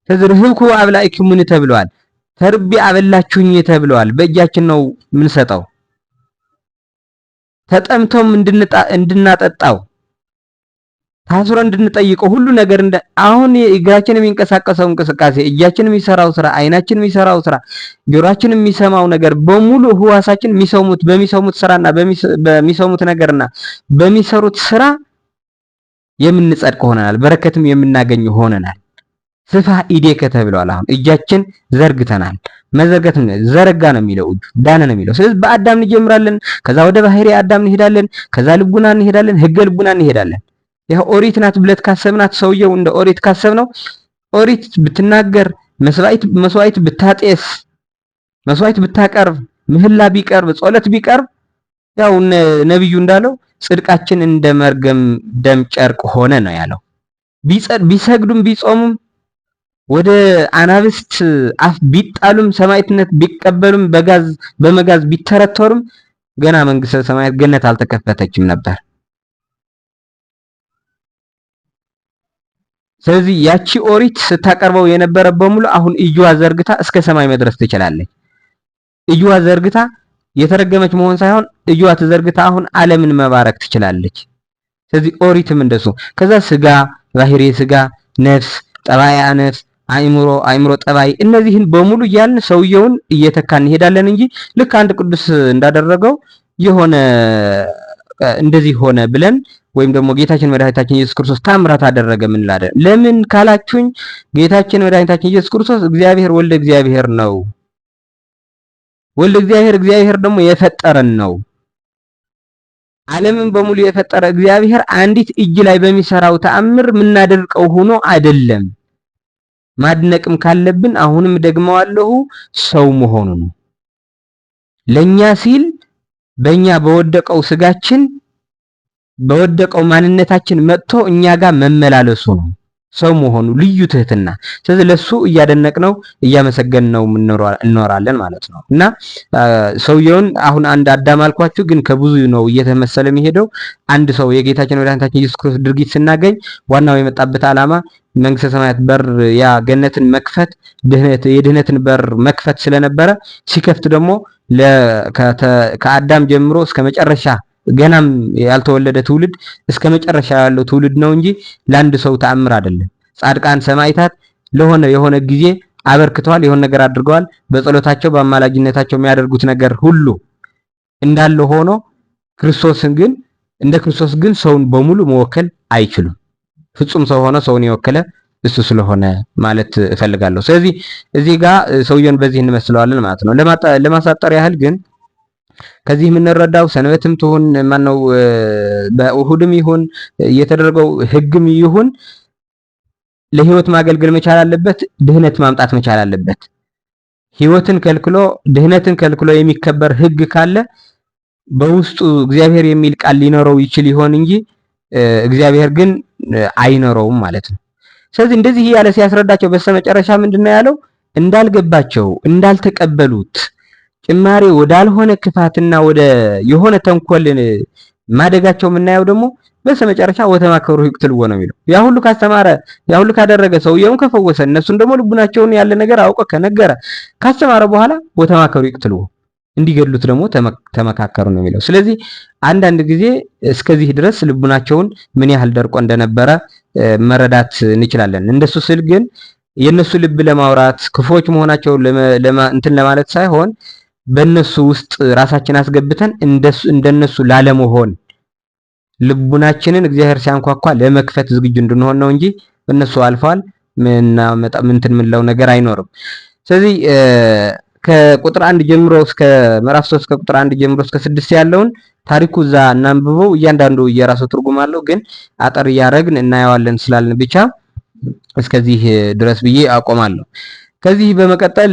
A: ተዝርህብኩ አብላኢክሙን ተብለዋል። ተርቤ አበላችሁኝ ተብለዋል። በእጃችን ነው የምንሰጠው። ተጠምቶም እንድናጠጣው ታስሮ እንድንጠይቀው ሁሉ ነገር አሁን እግራችን የሚንቀሳቀሰው እንቅስቃሴ፣ እጃችን የሚሰራው ስራ፣ አይናችን የሚሰራው ስራ፣ ጆሮአችን የሚሰማው ነገር በሙሉ ህዋሳችን በሚሰሙት ስራና በሚሰሙት ነገርና በሚሰሩት ስራ የምንጸድቅ ሆነናል። በረከትም የምናገኝ ሆነናል። ስፋ ኢዴከ ተብለዋል። አሁን እጃችን ዘርግተናል። መዘርገት ዘረጋ ነው የሚለው እጁ ዳነ ነው የሚለው። ስለዚህ በአዳም እንጀምራለን። ከዛ ወደ ባህሪ አዳም እንሄዳለን። ከዛ ልቡና እንሄዳለን። ህገ ልቡና እንሄዳለን። ይሄ ኦሪት ናት ብለት ካሰብናት ሰውየው እንደ ኦሪት ካሰብነው ኦሪት ብትናገር መስዋዕት ብታጤስ መስዋዕት ብታቀርብ ምህላ ቢቀርብ ጸሎት ቢቀርብ ያው ነብዩ እንዳለው ጽድቃችን እንደ መርገም ደም ጨርቅ ሆነ ነው ያለው። ቢሰግዱም ቢጾሙም ወደ አናብስት አፍ ቢጣሉም ሰማዕትነት ቢቀበሉም በመጋዝ ቢተረተሩም ገና መንግስተ ሰማያት ገነት አልተከፈተችም ነበር። ስለዚህ ያቺ ኦሪት ስታቀርበው የነበረ በሙሉ አሁን እጅዋ ዘርግታ እስከ ሰማይ መድረስ ትችላለች። እጅዋ ዘርግታ የተረገመች መሆን ሳይሆን እጅዋ ተዘርግታ አሁን ዓለምን መባረክ ትችላለች። ስለዚህ ኦሪትም እንደሱ ከዛ ስጋ ባህሪ ስጋ፣ ነፍስ፣ ጠባያ ነፍስ፣ አእምሮ ጠባይ እነዚህን በሙሉ እያልን ሰውየውን እየተካን እንሄዳለን እንጂ ልክ አንድ ቅዱስ እንዳደረገው የሆነ እንደዚህ ሆነ ብለን ወይም ደግሞ ጌታችን መድኃኒታችን ኢየሱስ ክርስቶስ ታምራት አደረገ ምን ላደ ለምን ካላችሁኝ ጌታችን መድኃኒታችን ኢየሱስ ክርስቶስ እግዚአብሔር ወልደ እግዚአብሔር ነው። ወልደ እግዚአብሔር ደግሞ የፈጠረን ነው። ዓለምን በሙሉ የፈጠረ እግዚአብሔር አንዲት እጅ ላይ በሚሰራው ተአምር ምናደርቀው ሆኖ አይደለም። ማድነቅም ካለብን አሁንም ደግመዋለሁ ሰው መሆኑ ነው። ለኛ ሲል በእኛ በወደቀው ስጋችን በወደቀው ማንነታችን መጥቶ እኛ ጋር መመላለሱ ነው ሰው መሆኑ ልዩ ትህትና። ስለዚህ ለሱ እያደነቅነው እያመሰገንነው እንኖራለን ማለት ነው። እና ሰውየውን አሁን አንድ አዳም አልኳችሁ፣ ግን ከብዙ ነው እየተመሰለ የሚሄደው። አንድ ሰው የጌታችን መድኃኒታችን ኢየሱስ ክርስቶስ ድርጊት ስናገኝ ዋናው የመጣበት ዓላማ መንግስተ ሰማያት በር ያ ገነትን መክፈት የድህነትን በር መክፈት ስለነበረ ሲከፍት ደግሞ ከአዳም ጀምሮ እስከ መጨረሻ ገናም ያልተወለደ ትውልድ እስከ መጨረሻ ያለው ትውልድ ነው እንጂ ለአንድ ሰው ተአምር አይደለም። ጻድቃን ሰማዕታት የሆነ ጊዜ አበርክተዋል፣ የሆነ ነገር አድርገዋል። በጸሎታቸው በአማላጅነታቸው የሚያደርጉት ነገር ሁሉ እንዳለ ሆኖ እንደ ክርስቶስ ግን ሰውን በሙሉ መወከል አይችሉም። ፍጹም ሰው ሆኖ ሰውን የወከለ እሱ ስለሆነ ማለት እፈልጋለሁ። ስለዚህ እዚህ ጋር ሰውየውን በዚህ እንመስለዋለን ማለት ነው። ለማሳጠር ያህል ግን ከዚህ የምንረዳው ሰንበትም ትሁን ማነው በእሁድም ይሁን የተደረገው ህግም ይሁን ለህይወት ማገልገል መቻል አለበት። ድህነት ማምጣት መቻል አለበት። ህይወትን ከልክሎ ድህነትን ከልክሎ የሚከበር ህግ ካለ በውስጡ እግዚአብሔር የሚል ቃል ሊኖረው ይችል ይሆን እንጂ እግዚአብሔር ግን አይኖረውም ማለት ነው። ስለዚህ እንደዚህ ያለ ሲያስረዳቸው በስተመጨረሻ ምንድነው ያለው? እንዳልገባቸው እንዳልተቀበሉት ጭማሪ ወዳልሆነ ክፋትና ወደ የሆነ ተንኮል ማደጋቸው የምናየው ደግሞ በስተመጨረሻ ወተማከሩ ይቅትልዎ ነው የሚለው። ያ ሁሉ ካስተማረ ያ ሁሉ ካደረገ ሰውየውን ከፈወሰ እነሱን ደግሞ ልቡናቸውን ያለ ነገር አውቀ ከነገረ ካስተማረ በኋላ ወተማከሩ ይቅትልዎ እንዲገድሉት ደግሞ ተመካከሩ ነው የሚለው። ስለዚህ አንዳንድ ጊዜ እስከዚህ ድረስ ልቡናቸውን ምን ያህል ደርቆ እንደነበረ መረዳት እንችላለን። እንደሱ ስል ግን የነሱ ልብ ለማውራት ክፎች መሆናቸው እንትን ለማለት ሳይሆን በእነሱ ውስጥ ራሳችን አስገብተን እንደነሱ ላለመሆን ልቡናችንን እግዚአብሔር ሲያንኳኳ ለመክፈት ዝግጁ እንድንሆን ነው እንጂ በእነሱ አልፈዋል ምንትን ምንለው ነገር አይኖርም። ስለዚህ ከቁጥር 1 ጀምሮ እስከ ምዕራፍ 3 ከቁጥር 1 ጀምሮ እስከ 6 ያለውን ታሪኩ እዛ እናንብበው። እያንዳንዱ የራሱ ትርጉም አለው፣ ግን አጠር እያደረግን እናየዋለን ስላልን ብቻ እስከዚህ ድረስ ብዬ አቆማለሁ። ከዚህ በመቀጠል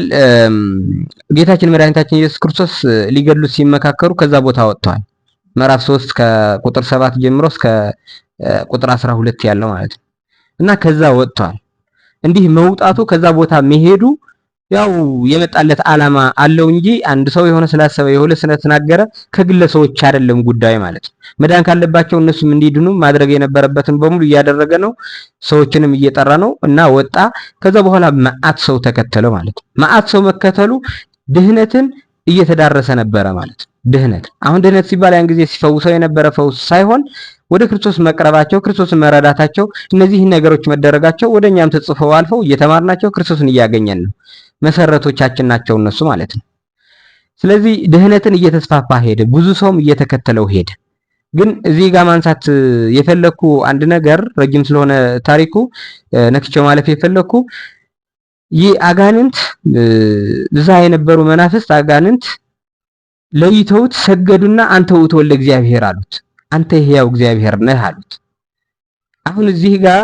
A: ጌታችን መድኃኒታችን ኢየሱስ ክርስቶስ ሊገድሉት ሲመካከሩ ከዛ ቦታ ወጥተዋል። ምዕራፍ 3 ከቁጥር 7 ጀምሮ እስከ ቁጥር 12 ያለው ማለት ነው። እና ከዛ ወጥተዋል። እንዲህ መውጣቱ ከዛ ቦታ መሄዱ ያው የመጣለት ዓላማ አለው እንጂ አንድ ሰው የሆነ ስላሰበ የሆነ ስለተናገረ ከግለሰቦች አይደለም ጉዳይ ማለት ነው። መዳን ካለባቸው እነሱም እንዲድኑ ማድረግ የነበረበትን በሙሉ እያደረገ ነው። ሰዎችንም እየጠራ ነው እና ወጣ። ከዛ በኋላ መዓት ሰው ተከተለው ማለት ነው። መዓት ሰው መከተሉ ድህነትን እየተዳረሰ ነበረ ማለት ነው። ድህነት አሁን ድህነት ሲባል ያን ጊዜ ሲፈውሰው የነበረ ፈውስ ሳይሆን ወደ ክርስቶስ መቅረባቸው፣ ክርስቶስን መረዳታቸው፣ እነዚህ ነገሮች መደረጋቸው ወደኛም ተጽፈው አልፈው እየተማርናቸው ክርስቶስን እያገኘን ነው። መሰረቶቻችን ናቸው እነሱ ማለት ነው። ስለዚህ ድህነትን እየተስፋፋ ሄደ፣ ብዙ ሰውም እየተከተለው ሄደ። ግን እዚህ ጋር ማንሳት የፈለኩ አንድ ነገር ረጅም ስለሆነ ታሪኩ ነክቼው ማለፍ የፈለኩ ይህ አጋንንት እዛ የነበሩ መናፍስት አጋንንት ለይተውት ሰገዱና አንተ ውእቱ ወልደ እግዚአብሔር አሉት። አንተ ሕያው እግዚአብሔር ነህ አሉት። አሁን እዚህ ጋር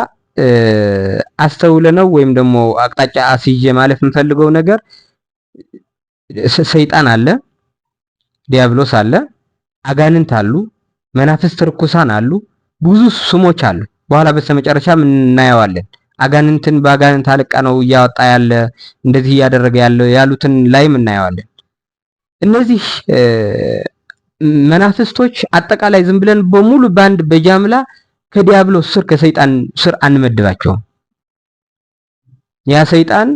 A: አስተውለነው ወይም ደግሞ አቅጣጫ አስይዤ ማለፍ የምፈልገው ነገር ሰይጣን አለ፣ ዲያብሎስ አለ፣ አጋንንት አሉ፣ መናፍስት ርኩሳን አሉ፣ ብዙ ስሞች አሉ። በኋላ በስተመጨረሻም እናየዋለን። አጋንንትን በአጋንንት አለቃ ነው እያወጣ ያለ እንደዚህ እያደረገ ያለ ያሉትን ላይም እናየዋለን። እነዚህ መናፍስቶች አጠቃላይ ዝም ብለን በሙሉ ባንድ በጃምላ ከዲያብሎስ ስር ከሰይጣን ስር አንመድባቸውም። ያ ሰይጣን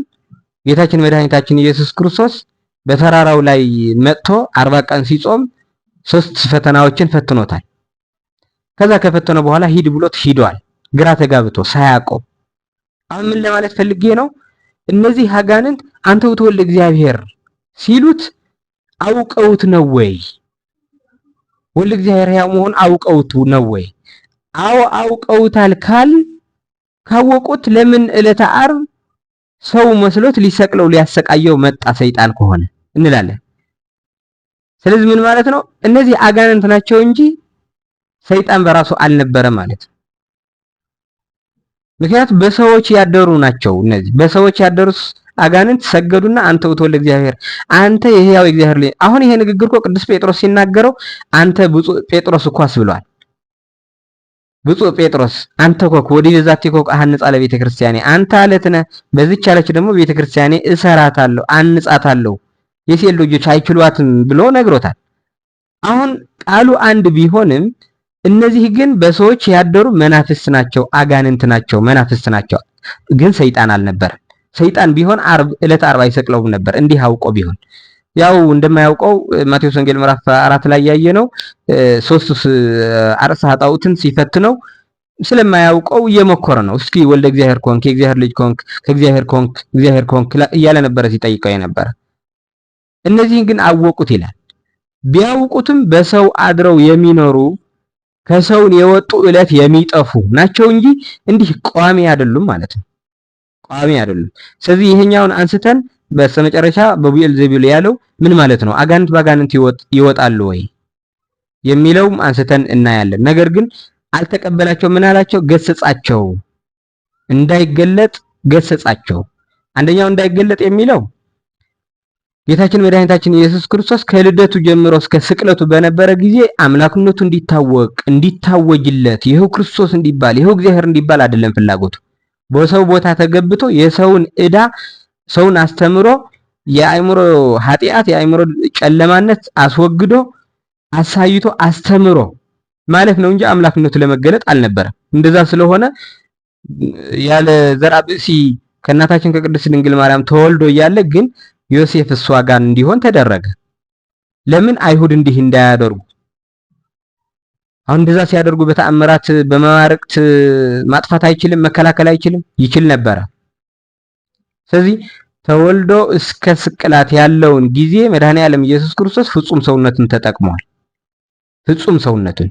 A: ጌታችን መድኃኒታችን ኢየሱስ ክርስቶስ በተራራው ላይ መጥቶ 40 ቀን ሲጾም 3 ፈተናዎችን ፈትኖታል። ከዛ ከፈተነ በኋላ ሂድ ብሎት ሂዷል፣ ግራ ተጋብቶ ሳያውቀው። አሁን ምን ለማለት ፈልጌ ነው? እነዚህ አጋንንት አንተ ውእቱ ወልደ እግዚአብሔር ሲሉት አውቀውት ነው ወይ? ወልደ እግዚአብሔር ሕያው መሆን አውቀውት ነው ወይ? አዎ አውቀውታል ካወቁት ለምን ዕለተ ዓርብ ሰው መስሎት ሊሰቅለው ሊያሰቃየው መጣ ሰይጣን ከሆነ እንላለን። ስለዚህ ምን ማለት ነው? እነዚህ አጋንንት ናቸው እንጂ ሰይጣን በራሱ አልነበረም ማለት ነው። ምክንያቱም በሰዎች ያደሩ ናቸው። እነዚህ በሰዎች ያደሩት አጋንንት ሰገዱና አንተ ውእቱ ወልደ እግዚአብሔር አንተ የሕያው እግዚአብሔር ልጅ። አሁን ይሄ ንግግር እኮ ቅዱስ ጴጥሮስ ሲናገረው አንተ ብፁዕ ጴጥሮስ እኮስ ብሏል። ብፁዕ ጴጥሮስ አንተ ኮክ ወዲህ ዛቲ ኮክ አሐንጻ ለቤተ ክርስቲያኔ፣ አንተ አለት ነህ፣ በዚህች አለች ደግሞ ቤተ ክርስቲያኔ እሰራታለሁ አንጻታለሁ፣ የሴት ልጆች አይችሏትም ብሎ ነግሮታል። አሁን ቃሉ አንድ ቢሆንም እነዚህ ግን በሰዎች ያደሩ መናፍስት ናቸው፣ አጋንንት ናቸው፣ መናፍስት ናቸው። ግን ሰይጣን አልነበረም። ሰይጣን ቢሆን ዕለተ ዓርብ አይሰቅለውም ነበር እንዲህ አውቆ ቢሆን። ያው እንደማያውቀው ማቴዎስ ወንጌል ምዕራፍ 4 ላይ ያየነው ሶስቱ አርዕስተ ኃጣውእትን ሲፈትነው ስለማያውቀው እየሞከረ ነው። እስኪ ወልደ እግዚአብሔር ኮንክ፣ የእግዚአብሔር ልጅ ኮንክ፣ ከእግዚአብሔር ኮንክ፣ እግዚአብሔር ኮንክ እያለ ነበረ ሲጠይቀው የነበረ። እነዚህን ግን አወቁት ይላል። ቢያውቁትም በሰው አድረው የሚኖሩ ከሰውን የወጡ ዕለት የሚጠፉ ናቸው እንጂ እንዲህ ቋሚ አይደሉም ማለት ነው። ቋሚ አይደሉም። ስለዚህ ይሄኛውን አንስተን በስተመጨረሻ በቡኤል ዘቢል ያለው ምን ማለት ነው? አጋንንት በአጋንንት ይወጣሉ ወይ የሚለውም አንስተን እናያለን። ነገር ግን አልተቀበላቸው። ምን አላቸው? ገሰጻቸው፣ እንዳይገለጥ ገሰጻቸው። አንደኛው እንዳይገለጥ የሚለው ጌታችን መድኃኒታችን ኢየሱስ ክርስቶስ ከልደቱ ጀምሮ እስከ ስቅለቱ በነበረ ጊዜ አምላክነቱ እንዲታወቅ እንዲታወጅለት ይሄው ክርስቶስ እንዲባል ይሄው እግዚአብሔር እንዲባል አይደለም ፍላጎቱ። በሰው ቦታ ተገብቶ የሰውን ዕዳ ሰውን አስተምሮ የአእምሮ ኃጢአት የአእምሮ ጨለማነት አስወግዶ አሳይቶ አስተምሮ ማለት ነው እንጂ አምላክነቱ ለመገለጥ አልነበረም። እንደዛ ስለሆነ ያለ ዘርአ ብእሲ ከእናታችን ከቅድስት ድንግል ማርያም ተወልዶ እያለ ግን ዮሴፍ እሷ ጋር እንዲሆን ተደረገ። ለምን? አይሁድ እንዲህ እንዳያደርጉ። አሁን እንደዛ ሲያደርጉ በተአምራት በመዋርቅት ማጥፋት አይችልም፣ መከላከል አይችልም? ይችል ነበረ። ስለዚህ ተወልዶ እስከ ስቅላት ያለውን ጊዜ መድኃኔዓለም ኢየሱስ ክርስቶስ ፍጹም ሰውነትን ተጠቅሟል። ፍጹም ሰውነትን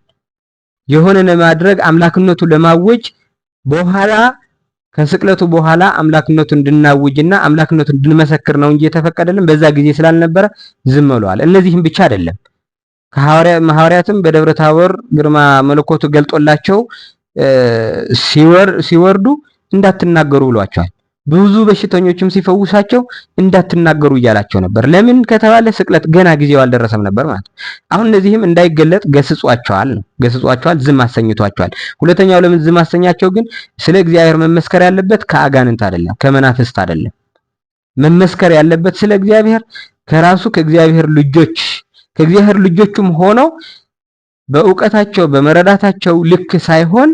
A: የሆነ ለማድረግ አምላክነቱ ለማወጅ በኋላ ከስቅለቱ በኋላ አምላክነቱን እንድናውጅና አምላክነቱን እንድንመሰክር ነው እንጂ የተፈቀደልን በዛ ጊዜ ስላልነበረ ዝም ብለዋል። እነዚህም ብቻ አይደለም ሐዋርያትም በደብረ ታቦር ግርማ መለኮቱ ገልጦላቸው ሲወርዱ እንዳትናገሩ ብሏቸዋል። ብዙ በሽተኞችም ሲፈውሳቸው እንዳትናገሩ እያላቸው ነበር። ለምን ከተባለ ስቅለት ገና ጊዜው አልደረሰም ነበር ማለት ነው። አሁን እነዚህም እንዳይገለጥ ገስጿቸዋል ነው፣ ገስጿቸዋል፣ ዝም አሰኝቷቸዋል። ሁለተኛው ለምን ዝም አሰኛቸው ግን ስለ እግዚአብሔር መመስከር ያለበት ከአጋንንት አይደለም፣ ከመናፍስት አይደለም። መመስከር ያለበት ስለ እግዚአብሔር ከራሱ ከእግዚአብሔር ልጆችም ሆነው በእውቀታቸው በመረዳታቸው ልክ ሳይሆን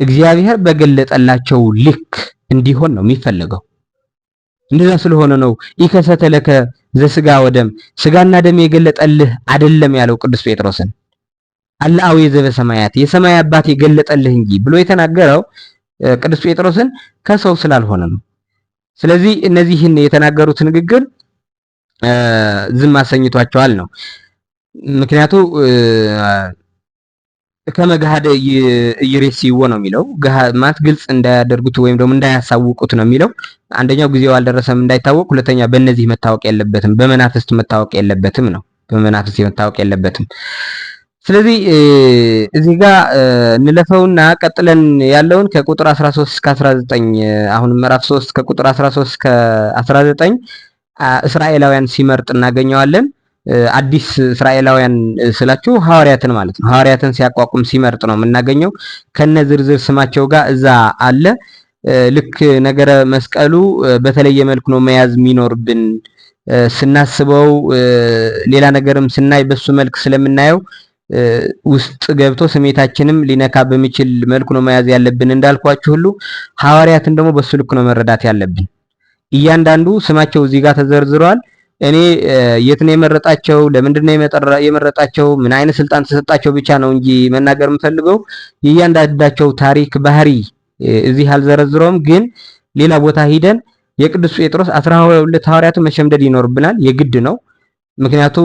A: እግዚአብሔር በገለጠላቸው ልክ እንዲሆን ነው የሚፈልገው። እንደዛ ስለሆነ ነው ኢከሰተ ለከ ዘስጋ ወደም ስጋና ደም የገለጠልህ አይደለም ያለው ቅዱስ ጴጥሮስን አላዊ ዘበሰማያት የሰማይ አባት የገለጠልህ እንጂ ብሎ የተናገረው ቅዱስ ጴጥሮስን ከሰው ስላልሆነ ነው። ስለዚህ እነዚህን የተናገሩት ንግግር ዝም አሰኝቷቸዋል ነው። ምክንያቱ ከመጋሃደ ይሬሲዎ ነው የሚለው ማለት ግልጽ እንዳያደርጉት ወይም ደግሞ እንዳያሳውቁት ነው የሚለው። አንደኛው ጊዜው አልደረሰም እንዳይታወቅ፣ ሁለተኛ በእነዚህ መታወቅ የለበትም፣ በመናፍስት መታወቅ የለበትም ነው። በመናፍስት መታወቅ የለበትም። ስለዚህ እዚህ ጋር እንለፈውና ቀጥለን ያለውን ከቁጥር 13 እስከ 19 አሁን ምዕራፍ 3 ከቁጥር 13 እስከ 19 እስራኤላውያን ሲመርጥ እናገኘዋለን። አዲስ እስራኤላውያን ስላችሁ ሐዋርያትን ማለት ነው። ሐዋርያትን ሲያቋቁም ሲመርጥ ነው የምናገኘው። ከነ ዝርዝር ስማቸው ጋር እዛ አለ። ልክ ነገረ መስቀሉ በተለየ መልኩ ነው መያዝ የሚኖርብን። ስናስበው ሌላ ነገርም ስናይ በሱ መልክ ስለምናየው ውስጥ ገብቶ ስሜታችንም ሊነካ በሚችል መልኩ ነው መያዝ ያለብን። እንዳልኳችሁ ሁሉ ሐዋርያትን ደግሞ በሱ ልክ ነው መረዳት ያለብን። እያንዳንዱ ስማቸው እዚህ ጋር ተዘርዝሯል። እኔ የት ነው የመረጣቸው፣ ለምንድን ነው የመረጣቸው፣ ምን አይነት ስልጣን ተሰጣቸው ብቻ ነው እንጂ መናገር የምፈልገው የእያንዳንዳቸው ታሪክ ባህሪ እዚህ አልዘረዝረውም። ግን ሌላ ቦታ ሂደን የቅዱስ ጴጥሮስ 12 ሐዋርያቱ መሸምደድ ይኖርብናል፣ የግድ ነው። ምክንያቱ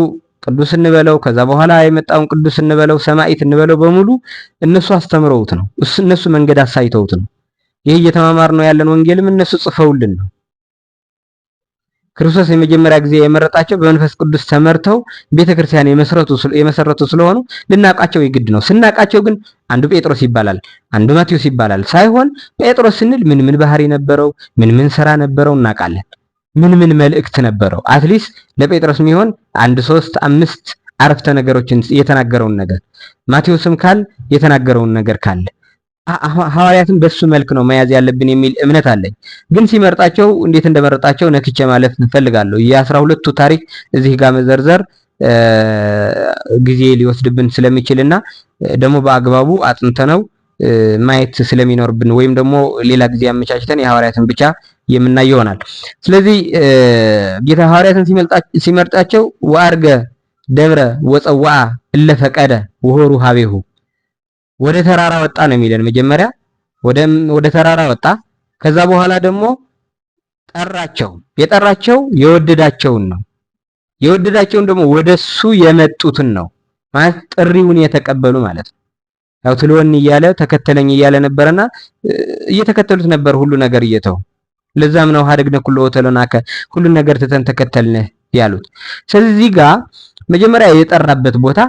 A: ቅዱስ እንበለው ከዛ በኋላ የመጣውን ቅዱስ እንበለው ሰማዕት እንበለው በሙሉ እነሱ አስተምረውት ነው፣ እነሱ መንገድ አሳይተውት ነው። ይሄ እየተማማር ነው ያለን ወንጌልም እነሱ ጽፈውልን ነው። ክርስቶስ የመጀመሪያ ጊዜ የመረጣቸው በመንፈስ ቅዱስ ተመርተው ቤተክርስቲያን የመሰረቱ ስለሆኑ ልናቃቸው የግድ ነው። ስናቃቸው ግን አንዱ ጴጥሮስ ይባላል፣ አንዱ ማቴዎስ ይባላል ሳይሆን ጴጥሮስ ስንል ምን ባህሪ ነበረው፣ ምን ስራ ነበረው እናቃለን። ምን መልእክት ነበረው። አትሊስት ለጴጥሮስ የሚሆን 1 3 5 አረፍተ ነገሮችን የተናገረውን ነገር ማቴዎስም ካል የተናገረውን ነገር ካለ ሐዋርያትን በሱ መልክ ነው መያዝ ያለብን የሚል እምነት አለኝ። ግን ሲመርጣቸው እንዴት እንደመረጣቸው ነክቼ ማለፍ እንፈልጋለሁ። የ12ቱ ታሪክ እዚህ ጋር መዘርዘር ጊዜ ሊወስድብን ስለሚችልና ደግሞ በአግባቡ አጥንተነው ማየት ስለሚኖርብን ወይም ደግሞ ሌላ ጊዜ አመቻችተን የሐዋርያትን ብቻ የምናይ ይሆናል። ስለዚህ ጌታ ሐዋርያትን ሲመርጣቸው ወአርገ ደብረ ወፀዋ እለፈቀደ ወሆሩ ሀቤሁ ወደ ተራራ ወጣ ነው የሚለን። መጀመሪያ ወደ ተራራ ወጣ። ከዛ በኋላ ደግሞ ጠራቸው። የጠራቸው የወደዳቸውን ነው። የወደዳቸውን ደግሞ ወደሱ የመጡትን ነው ማለት ጥሪውን የተቀበሉ ማለት ነው። ያው ትሎን እያለ ተከተለኝ እያለ ነበርና እየተከተሉት ነበር ሁሉ ነገር እየተው። ለዛም ነው ሀደግነ ኩሎ ወተለናከ ሁሉ ነገር ትተን ተከተልንህ ያሉት። ስለዚህ ጋር መጀመሪያ የጠራበት ቦታ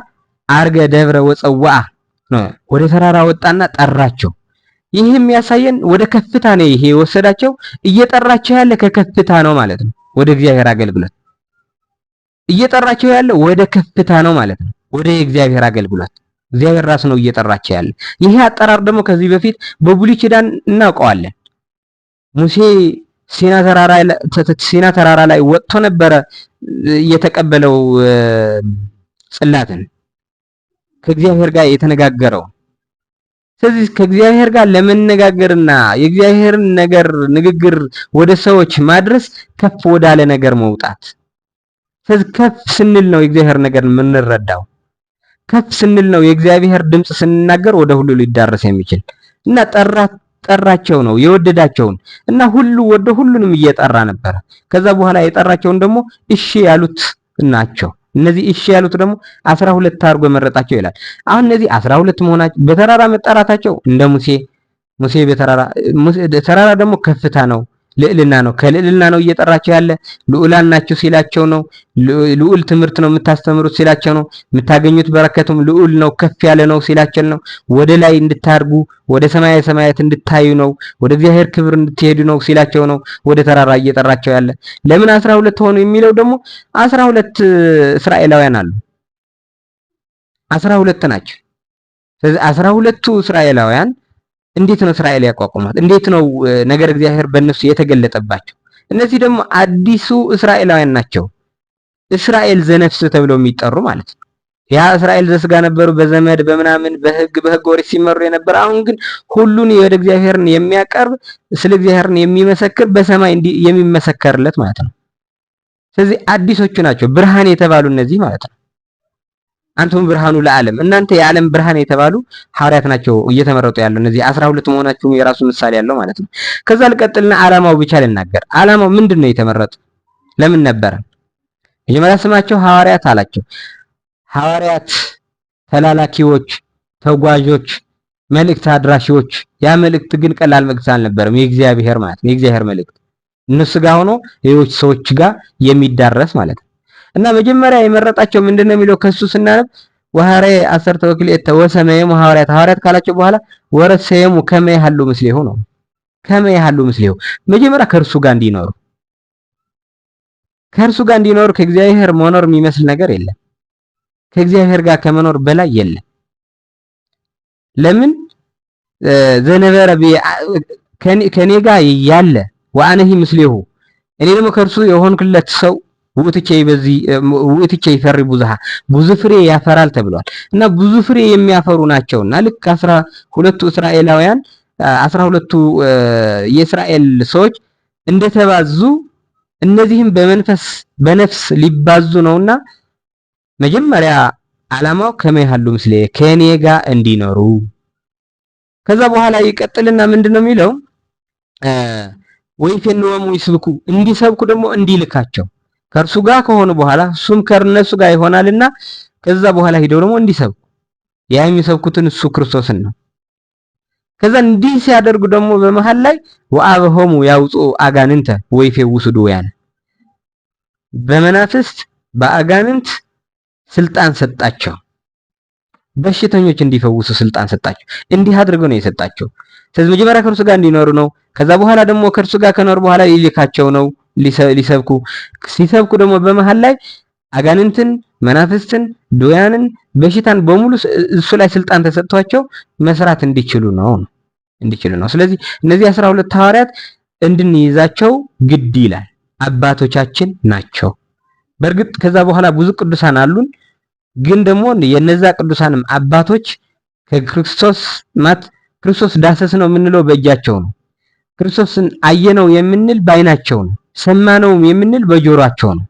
A: አርገ ደብረ ወፀዋ ወደ ተራራ ወጣና ጠራቸው። ይህ የሚያሳየን ወደ ከፍታ ነው። ይሄ የወሰዳቸው እየጠራቸው ያለ ከከፍታ ነው ማለት ነው። ወደ እግዚአብሔር አገልግሎት እየጠራቸው ያለ ወደ ከፍታ ነው ማለት ነው። ወደ እግዚአብሔር አገልግሎት እግዚአብሔር ራሱ ነው እየጠራቸው ያለ። ይሄ አጠራር ደግሞ ከዚህ በፊት በብሉይ ኪዳን እናውቀዋለን። ሙሴ ሲና ተራራ ላይ ወጥቶ ነበረ የተቀበለው ጽላትን ከእግዚአብሔር ጋር የተነጋገረው። ስለዚህ ከእግዚአብሔር ጋር ለመነጋገርና የእግዚአብሔርን ንግግር ወደ ሰዎች ማድረስ ከፍ ወዳለ ነገር መውጣት። ስለዚህ ከፍ ስንል ነው የእግዚአብሔር ነገር የምንረዳው። ከፍ ስንል ነው የእግዚአብሔር ድምጽ ስንናገር ወደ ሁሉ ሊዳረስ የሚችል እና ጠራቸው ነው የወደዳቸውን እና ሁሉ ወደ ሁሉንም እየጠራ ነበር። ከዛ በኋላ የጠራቸውን ደግሞ እሺ ያሉት ናቸው። እነዚህ እሺ ያሉት ደግሞ 12 አድርጎ መረጣቸው ይላል። አሁን እነዚህ 12 መሆናቸው በተራራ መጠራታቸው እንደ ሙሴ ተራራ ደግሞ ከፍታ ነው። ልዕልና ነው። ከልዕልና ነው እየጠራቸው ያለ። ልዑላን ናቸው ሲላቸው ነው። ልዑል ትምህርት ነው የምታስተምሩት ሲላቸው ነው። የምታገኙት በረከቱም ልዑል ነው ከፍ ያለ ነው ሲላቸው ነው። ወደ ላይ እንድታርጉ ወደ ሰማየ ሰማያት እንድታዩ ነው። ወደ እግዚአብሔር ክብር እንድትሄዱ ነው ሲላቸው ነው ወደ ተራራ እየጠራቸው ያለ። ለምን 12 ሆኑ የሚለው ደግሞ 12 እስራኤላውያን አሉ። 12 ናቸው። ስለዚህ 12ቱ እስራኤላውያን እንዴት ነው እስራኤል ያቋቁማት? እንዴት ነው ነገር እግዚአብሔር በእነሱ የተገለጠባቸው? እነዚህ ደግሞ አዲሱ እስራኤላውያን ናቸው። እስራኤል ዘነፍስ ተብለው የሚጠሩ ማለት ነው። ያ እስራኤል ዘስጋ ነበሩ፣ በዘመድ በምናምን በሕግ ኦሪት ሲመሩ የነበረ። አሁን ግን ሁሉን ወደ እግዚአብሔርን የሚያቀርብ ስለ እግዚአብሔርን የሚመሰክር በሰማይ የሚመሰከርለት ማለት ነው። ስለዚህ አዲሶቹ ናቸው ብርሃን የተባሉ እነዚህ ማለት ነው። አንቱም ብርሃኑ ለዓለም እናንተ የዓለም ብርሃን የተባሉ ሐዋርያት ናቸው እየተመረጡ ያለው። እነዚህ 12 መሆናቸው የራሱ ምሳሌ ያለው ማለት ነው። ከዛ ልቀጥልና ዓላማው ብቻ ልናገር። ዓላማው ምንድነው? የተመረጡ ለምን ነበር? መጀመሪያ ስማቸው ሐዋርያት አላቸው። ሐዋርያት ተላላኪዎች፣ ተጓዦች፣ መልእክት አድራሺዎች። ያ መልእክት ግን ቀላል መልእክት አልነበረም። የእግዚአብሔር ማለት ነው። የእግዚአብሔር መልእክት እነሱ ጋር ሆኖ ሌሎች ሰዎች ጋር የሚዳረስ ማለት ነው። እና መጀመሪያ የመረጣቸው ምንድነው የሚለው ከሱ ስናነብ ወሐሬ 10 ወክልኤተ ወሰመየሙ ሐዋርያት ካላቸው በኋላ ወረሰየሙ ከመ ይሃሉ ምስሌሁ ነው። ከመ ይሃሉ ምስሌሁ መጀመሪያ ከእርሱ ጋር እንዲኖሩ ከእግዚአብሔር መኖር የሚመስል ነገር የለም። ከእግዚአብሔር ጋር ከመኖር በላይ የለም። ለምን ዘነበረ ከኔ ጋር ያለ ወአነሂ ምስሌሁ እኔ ደግሞ ከእርሱ የሆንኩለት ሰው ውእትቼ ይፈሪ ብዙሃ ብዙ ፍሬ ያፈራል ተብሏል። እና ብዙ ፍሬ የሚያፈሩ ናቸውና ልክ 12ቱ እስራኤላውያን 12ቱ የእስራኤል ሰዎች እንደተባዙ እነዚህም በነፍስ ሊባዙ ነውና መጀመሪያ ዓላማው ከመይሃሉ ምስሌ ከኔ ጋር እንዲኖሩ። ከዛ በኋላ ይቀጥልና ምንድነው የሚለው ወይፈንወሙ ይስብኩ እንዲሰብኩ ደግሞ እንዲልካቸው ከእርሱ ጋር ከሆኑ በኋላ እሱም ከእነሱ ጋር ይሆናልና ከዛ በኋላ ሄደው ደግሞ እንዲሰብኩ ያ የሚሰብኩትን እሱ ክርስቶስን ነው። ከዛ እንዲህ ሲያደርጉ ደግሞ በመሃል ላይ ወአብሆሙ ያውጡ አጋንንተ ወይፈውሱ ድውያነ በመናፍስት በአጋንንት ስልጣን ሰጣቸው። በሽተኞች እንዲፈውሱ ስልጣን ሰጣቸው። እንዲህ አድርገው ነው የሰጣቸው። ስለዚህ መጀመሪያ ከእርሱ ጋር እንዲኖሩ ነው። ከዛ በኋላ ደግሞ ከእርሱ ጋር ከኖር በኋላ ይልካቸው ነው ሊሰብኩ። ሲሰብኩ ደግሞ በመሃል ላይ አጋንንትን፣ መናፍስትን፣ ዶያንን፣ በሽታን በሙሉ እሱ ላይ ስልጣን ተሰጥቷቸው መስራት እንዲችሉ ነው። ስለዚህ እነዚህ 12 ሐዋርያት እንድንይዛቸው ግድ ይላል። አባቶቻችን ናቸው። በእርግጥ ከዛ በኋላ ብዙ ቅዱሳን አሉን። ግን ደግሞ የነዛ ቅዱሳንም አባቶች ክርስቶስ ዳሰስ ነው የምንለው በእጃቸው ነው። ክርስቶስን አየነው የምንል በዓይናቸው ነው። ሰማነው የምንል በጆሮአቸው ነው።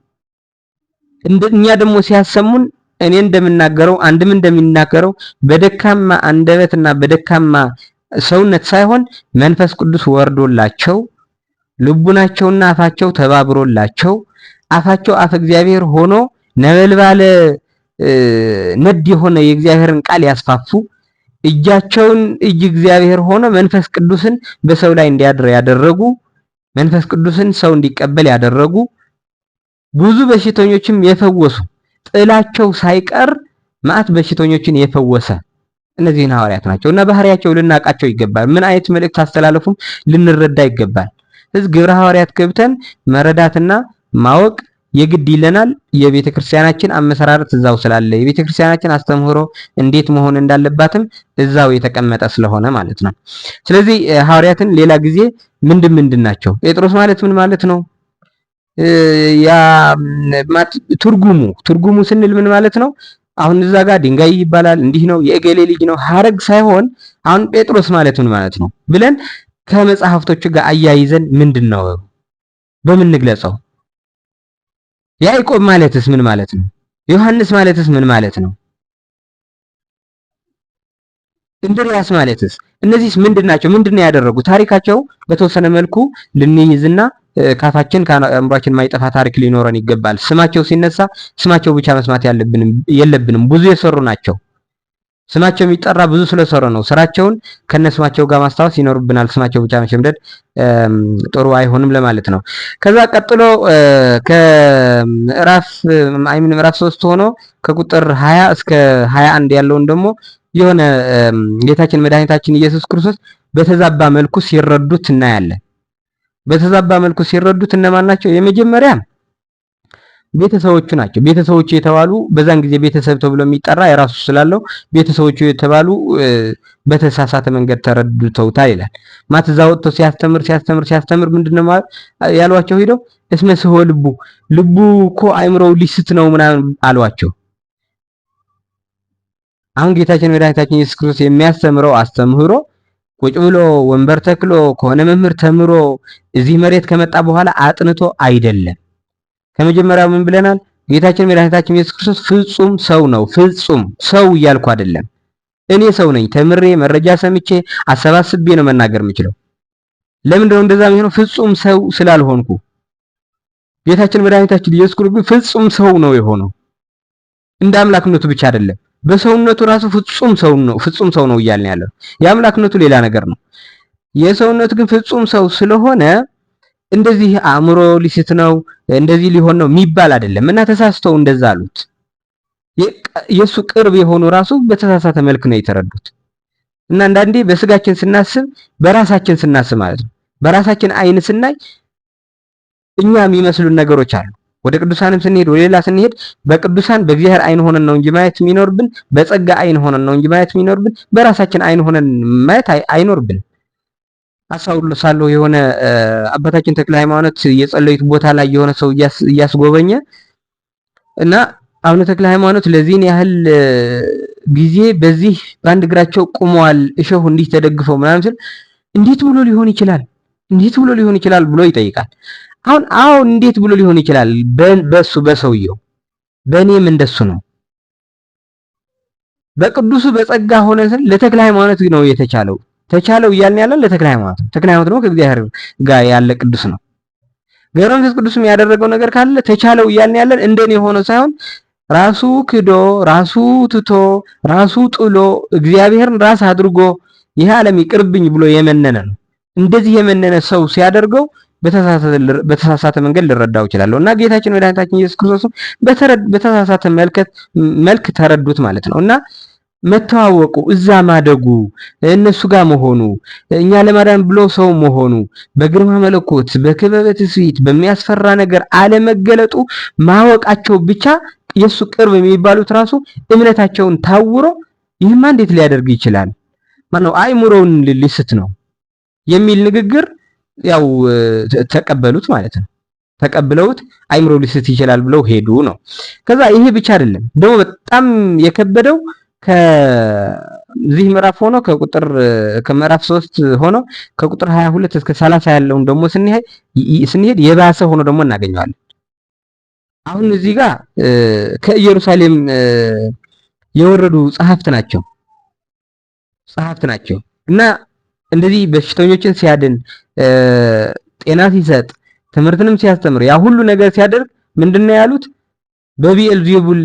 A: እኛ ደግሞ ሲያሰሙን እኔ እንደምናገረው አንድም እንደሚናገረው በደካማ አንደበትና በደካማ ሰውነት ሳይሆን መንፈስ ቅዱስ ወርዶላቸው ልቡናቸውና አፋቸው ተባብሮላቸው አፋቸው አፈ እግዚአብሔር ሆኖ ነበልባለ ነድ የሆነ የእግዚአብሔርን ቃል ያስፋፉ እጃቸውን እጅ እግዚአብሔር ሆኖ መንፈስ ቅዱስን በሰው ላይ እንዲያድር ያደረጉ መንፈስ ቅዱስን ሰው እንዲቀበል ያደረጉ ብዙ በሽተኞችም የፈወሱ ጥላቸው ሳይቀር ማዕት በሽተኞችን የፈወሰ እነዚህን ሐዋርያት ናቸው። እና ባህሪያቸው ልናቃቸው ይገባል። ምን አይነት መልእክት አስተላለፉም ልንረዳ ይገባል። ስለዚህ ግብረ ሐዋርያት ገብተን መረዳትና ማወቅ የግድ ይለናል። የቤተ ክርስቲያናችን አመሰራረት እዛው ስላለ የቤተ ክርስቲያናችን አስተምህሮ እንዴት መሆን እንዳለባትም እዛው የተቀመጠ ስለሆነ ማለት ነው። ስለዚህ ሐዋርያትን ሌላ ጊዜ ምንድን ናቸው? ጴጥሮስ ማለት ምን ማለት ነው? ያ ትርጉሙ ስንል ምን ማለት ነው? አሁን እዛ ጋር ድንጋይ ይባላል እንዲህ ነው የእገሌ ልጅ ነው ሐረግ ሳይሆን አሁን ጴጥሮስ ማለት ምን ማለት ነው ብለን ከመጽሐፍቶቹ ጋር አያይዘን ምንድነው በምን እንግለጸው? ያዕቆብ ማለትስ ምን ማለት ነው? ዮሐንስ ማለትስ ምን ማለት ነው? እንድርያስ ማለትስ እነዚህስ ምንድናቸው? ምንድነው ያደረጉ? ታሪካቸው በተወሰነ መልኩ ልንይዝና ካፋችን ከአእምሯችን ማይጠፋ ታሪክ ሊኖረን ይገባል። ስማቸው ሲነሳ ስማቸው ብቻ መስማት የለብንም። ብዙ የሰሩ ናቸው። ስማቸው የሚጠራ ብዙ ስለሰሩ ነው። ስራቸውን ከነስማቸው ጋር ማስታወስ ይኖርብናል። ስማቸው ብቻ መሸምደድ ጥሩ አይሆንም ለማለት ነው። ከዛ ቀጥሎ ከምዕራፍ ምዕራፍ 3 ሆኖ ከቁጥር 20 እስከ 21 ያለውን ደግሞ የሆነ ጌታችን መድኃኒታችን ኢየሱስ ክርስቶስ በተዛባ መልኩ ሲረዱት እናያለን። በተዛባ መልኩ ሲረዱት እነማን ናቸው? የመጀመሪያ ቤተሰቦቹ ናቸው። ቤተሰቦቹ የተባሉ በዛን ጊዜ ቤተሰብ ተብሎ የሚጠራ የራሱ ስላለው ቤተሰቦቹ የተባሉ በተሳሳተ መንገድ ተረድተውታል ይላል። ማትዛ ወጥቶ ሲያስተምር ምንድነው ያሏቸው? ሄደው እስመ ስሆ ልቡ እኮ አእምሮው ሊስት ነው ምናምን አሏቸው። አሁን ጌታችን መድኃኒታችን ኢየሱስ ክርስቶስ የሚያስተምረው አስተምህሮ ቁጭ ብሎ ወንበር ተክሎ ከሆነ መምህር ተምሮ እዚህ መሬት ከመጣ በኋላ አጥንቶ አይደለም። ከመጀመሪያው ምን ብለናል? ጌታችን መድኃኒታችን ኢየሱስ ክርስቶስ ፍጹም ሰው ነው። ፍጹም ሰው እያልኩ አይደለም። እኔ ሰው ነኝ። ተምሬ መረጃ ሰምቼ አሰባስቤ ነው መናገር የምችለው። ለምንድን ነው እንደዛ የሚሆነው? ፍጹም ሰው ስላልሆንኩ። ጌታችን መድኃኒታችን ኢየሱስ ክርስቶስ ፍጹም ሰው ነው የሆነው። እንደ አምላክነቱ ብቻ አይደለም፣ በሰውነቱ ራሱ ፍጹም ሰው ነው እያልን ያለው። የአምላክነቱ ሌላ ነገር ነው። የሰውነቱ ግን ፍጹም ሰው ስለሆነ እንደዚህ አእምሮ ሊስት ነው እንደዚህ ሊሆን ነው የሚባል አይደለም። እና ተሳስተው እንደዛ አሉት። የሱ ቅርብ የሆኑ ራሱ በተሳሳተ መልክ ነው የተረዱት። እና አንዳንዴ በስጋችን ስናስብ በራሳችን ስናስብ ማለት ነው፣ በራሳችን አይን ስናይ እኛ የሚመስሉን ነገሮች አሉ። ወደ ቅዱሳንም ስንሄድ ወደ ሌላ ስንሄድ በቅዱሳን በእግዚአብሔር አይን ሆነን ነው እንጂ ማየት የሚኖርብን፣ በጸጋ አይን ሆነን ነው እንጂ ማየት የሚኖርብን፣ በራሳችን አይን ሆነን ማየት አይኖርብን። አሳውሳለሁ የሆነ አባታችን ተክለ ሃይማኖት የጸለዩት ቦታ ላይ የሆነ ሰው እያስጎበኘ እና አቡነ ተክለ ሃይማኖት ለዚህን ያህል ጊዜ በዚህ በአንድ እግራቸው ቆመዋል፣ እሸሁ እንዲህ ተደግፈው ምናምን ሲል እንዴት ብሎ ሊሆን ይችላል? እንዴት ብሎ ሊሆን ይችላል ብሎ ይጠይቃል። አሁን እንዴት ብሎ ሊሆን ይችላል? በሱ በሰውየው በእኔም እንደሱ ነው። በቅዱሱ በጸጋ ሆነ ለተክለ ሃይማኖት ነው የተቻለው። ተቻለው እያልን ያለን ለተክለ ሃይማኖት ነው። ተክለ ሃይማኖት ደግሞ ከእግዚአብሔር ጋር ያለ ቅዱስ ነው። ገብረ መንፈስ ቅዱስም ያደረገው ነገር ካለ ተቻለው እያልን ያለን እንደኔ የሆነ ሳይሆን ራሱ ክዶ ራሱ ትቶ ራሱ ጥሎ እግዚአብሔርን ራስ አድርጎ ይህ ዓለም ይቅርብኝ ብሎ የመነነ ነው። እንደዚህ የመነነ ሰው ሲያደርገው በተሳሳተ መንገድ ልረዳው ይችላል። እና ጌታችን መድኃኒታችን ኢየሱስ ክርስቶስ በተሳሳተ መልክ ተረዱት ማለት ነው። እና መተዋወቁ እዛ ማደጉ እነሱ ጋር መሆኑ እኛ ለማዳን ብሎ ሰው መሆኑ በግርማ መለኮት በክበበ ትስብእት በሚያስፈራ ነገር አለመገለጡ ማወቃቸው ብቻ የሱ ቅርብ የሚባሉት ራሱ እምነታቸውን ታውሮ ይህማ እንዴት ሊያደርግ ይችላል ማነው አእምሮውን ሊስት ነው የሚል ንግግር ያው ተቀበሉት ማለት ነው። ተቀብለውት አእምሮ ሊስት ይችላል ብለው ሄዱ ነው። ከዛ ይሄ ብቻ አይደለም ደግሞ በጣም የከበደው ከዚህ ምዕራፍ ሆኖ ከምዕራፍ 3 ሆኖ ከቁጥር 22 እስከ 30 ያለውን ደግሞ ስንሄድ የባሰ ሆኖ ደግሞ እናገኘዋለን። አሁን እዚህ ጋር ከኢየሩሳሌም የወረዱ ጸሐፍት ናቸው እና እንደዚህ በሽተኞችን ሲያድን ጤና ሲሰጥ ትምህርትንም ሲያስተምር ያ ሁሉ ነገር ሲያደርግ ምንድነው ያሉት? በቢኤልዜቡል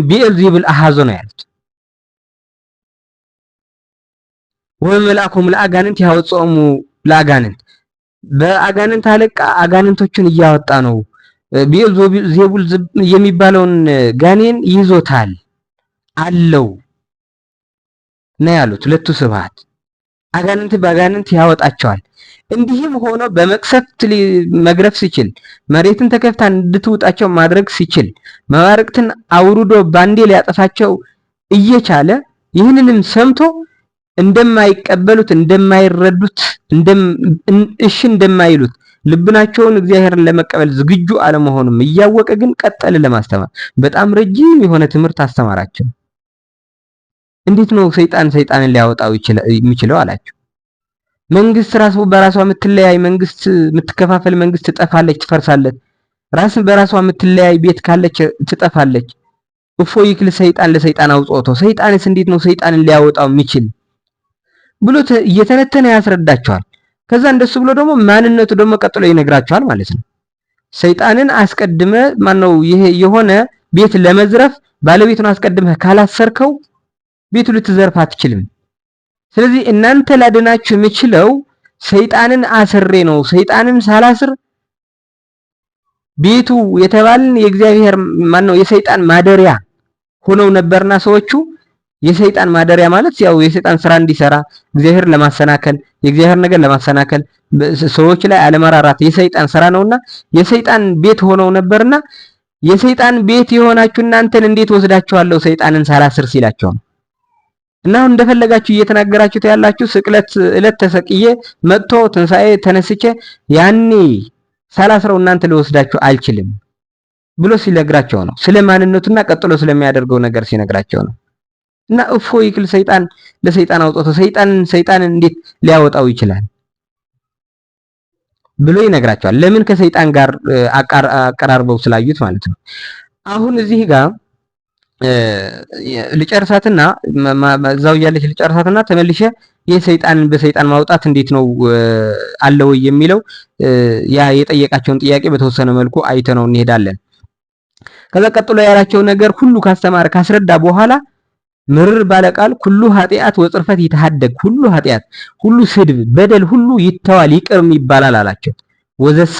A: ቢኤልዜቡል አሃዞ ነው ያሉት። ወመልአኮሙ ለአጋንንት ያወጣሙ ለአጋንንት በአጋንንት አለቃ አጋንንቶችን እያወጣ ነው። ቢኤልዜቡል የሚባለውን ጋኔን ይዞታል አለው ነው ያሉት። ሁለቱ ስብሐት አጋንንት በአጋንንት ያወጣቸዋል። እንዲህም ሆኖ በመቅሰፍት መግረፍ ሲችል መሬትን ተከፍታ እንድትውጣቸው ማድረግ ሲችል መባረቅትን አውርዶ ባንዴ ሊያጠፋቸው እየቻለ ይህንንም ሰምቶ እንደማይቀበሉት እንደማይረዱት እሺ እንደማይሉት ልብናቸውን እግዚአብሔርን ለመቀበል ዝግጁ አለመሆኑም እያወቀ ግን ቀጠለ ለማስተማር። በጣም ረጅም የሆነ ትምህርት አስተማራቸው። እንዴት ነው ሰይጣንን ሊያወጣው የሚችለው አላቸው። መንግስት ራሱ በራሷ የምትለያይ መንግስት የምትከፋፈል መንግስት ትጠፋለች፣ ትፈርሳለች። ራስን በራሷ የምትለያይ ቤት ካለች ትጠፋለች። እፎይ ይክል ሰይጣን ለሰይጣን አውጾቶ ሰይጣንስ እንዴት ነው ሰይጣንን ሊያወጣው የሚችል ብሎ እየተነተነ ያስረዳቸዋል። ከዛ እንደሱ ብሎ ደግሞ ማንነቱ ደግሞ ቀጥሎ ይነግራቸዋል ማለት ነው። ሰይጣንን አስቀድመ ማነው ይሄ የሆነ ቤት ለመዝረፍ ባለቤቱን አስቀድመህ ካላሰርከው ቤቱ ልትዘርፍ አትችልም። ስለዚህ እናንተ ላድናችሁ የምችለው ሰይጣንን አስሬ ነው። ሰይጣንን ሳላስር ቤቱ የተባልን የእግዚአብሔር ማነው የሰይጣን ማደሪያ ሆነው ነበርና ሰዎቹ የሰይጣን ማደሪያ ማለት ያው የሰይጣን ስራ እንዲሰራ እግዚአብሔርን ለማሰናከል የእግዚአብሔር ነገር ለማሰናከል ሰዎች ላይ አለመራራት የሰይጣን ስራ ነውና የሰይጣን ቤት ሆነው ነበርና የሰይጣን ቤት የሆናችሁ እናንተን እንዴት ወስዳችኋለሁ ሰይጣንን ሳላስር ሲላቸው ነው። እና አሁን እንደፈለጋችሁ እየተናገራችሁት ያላችሁ ስቅለት ዕለት ተሰቅዬ መጥቶ ትንሣኤ ተነስቼ ያኔ ሳላስረው እናንተ ልወስዳችሁ አልችልም ብሎ ሲነግራቸው ነው። ስለ ማንነቱና ቀጥሎ ስለሚያደርገው ነገር ሲነግራቸው ነው። እና እፎይ ይክል ሰይጣን ለሰይጣን አውጥቶ ሰይጣንን እንዴት ሊያወጣው ይችላል ብሎ ይነግራቸዋል። ለምን ከሰይጣን ጋር አቀራርበው ስላዩት ማለት ነው። አሁን እዚህ ጋር ልጨርሳትና እዛው ያለች ልጨርሳትና ተመልሼ የሰይጣንን በሰይጣን ማውጣት እንዴት ነው አለ ወይ የሚለው ያ የጠየቃቸውን ጥያቄ በተወሰነ መልኩ አይተነው እንሄዳለን። ከዛ ቀጥሎ ያላቸው ነገር ሁሉ ካስተማረ ካስረዳ በኋላ ምርር ባለቃል ሁሉ ኃጢአት ወጽርፈት ይተሐደግ ሁሉ ኃጢአት ሁሉ ስድብ በደል ሁሉ ይተዋል ይቅርም ይባላል አላቸው። ወዘሰ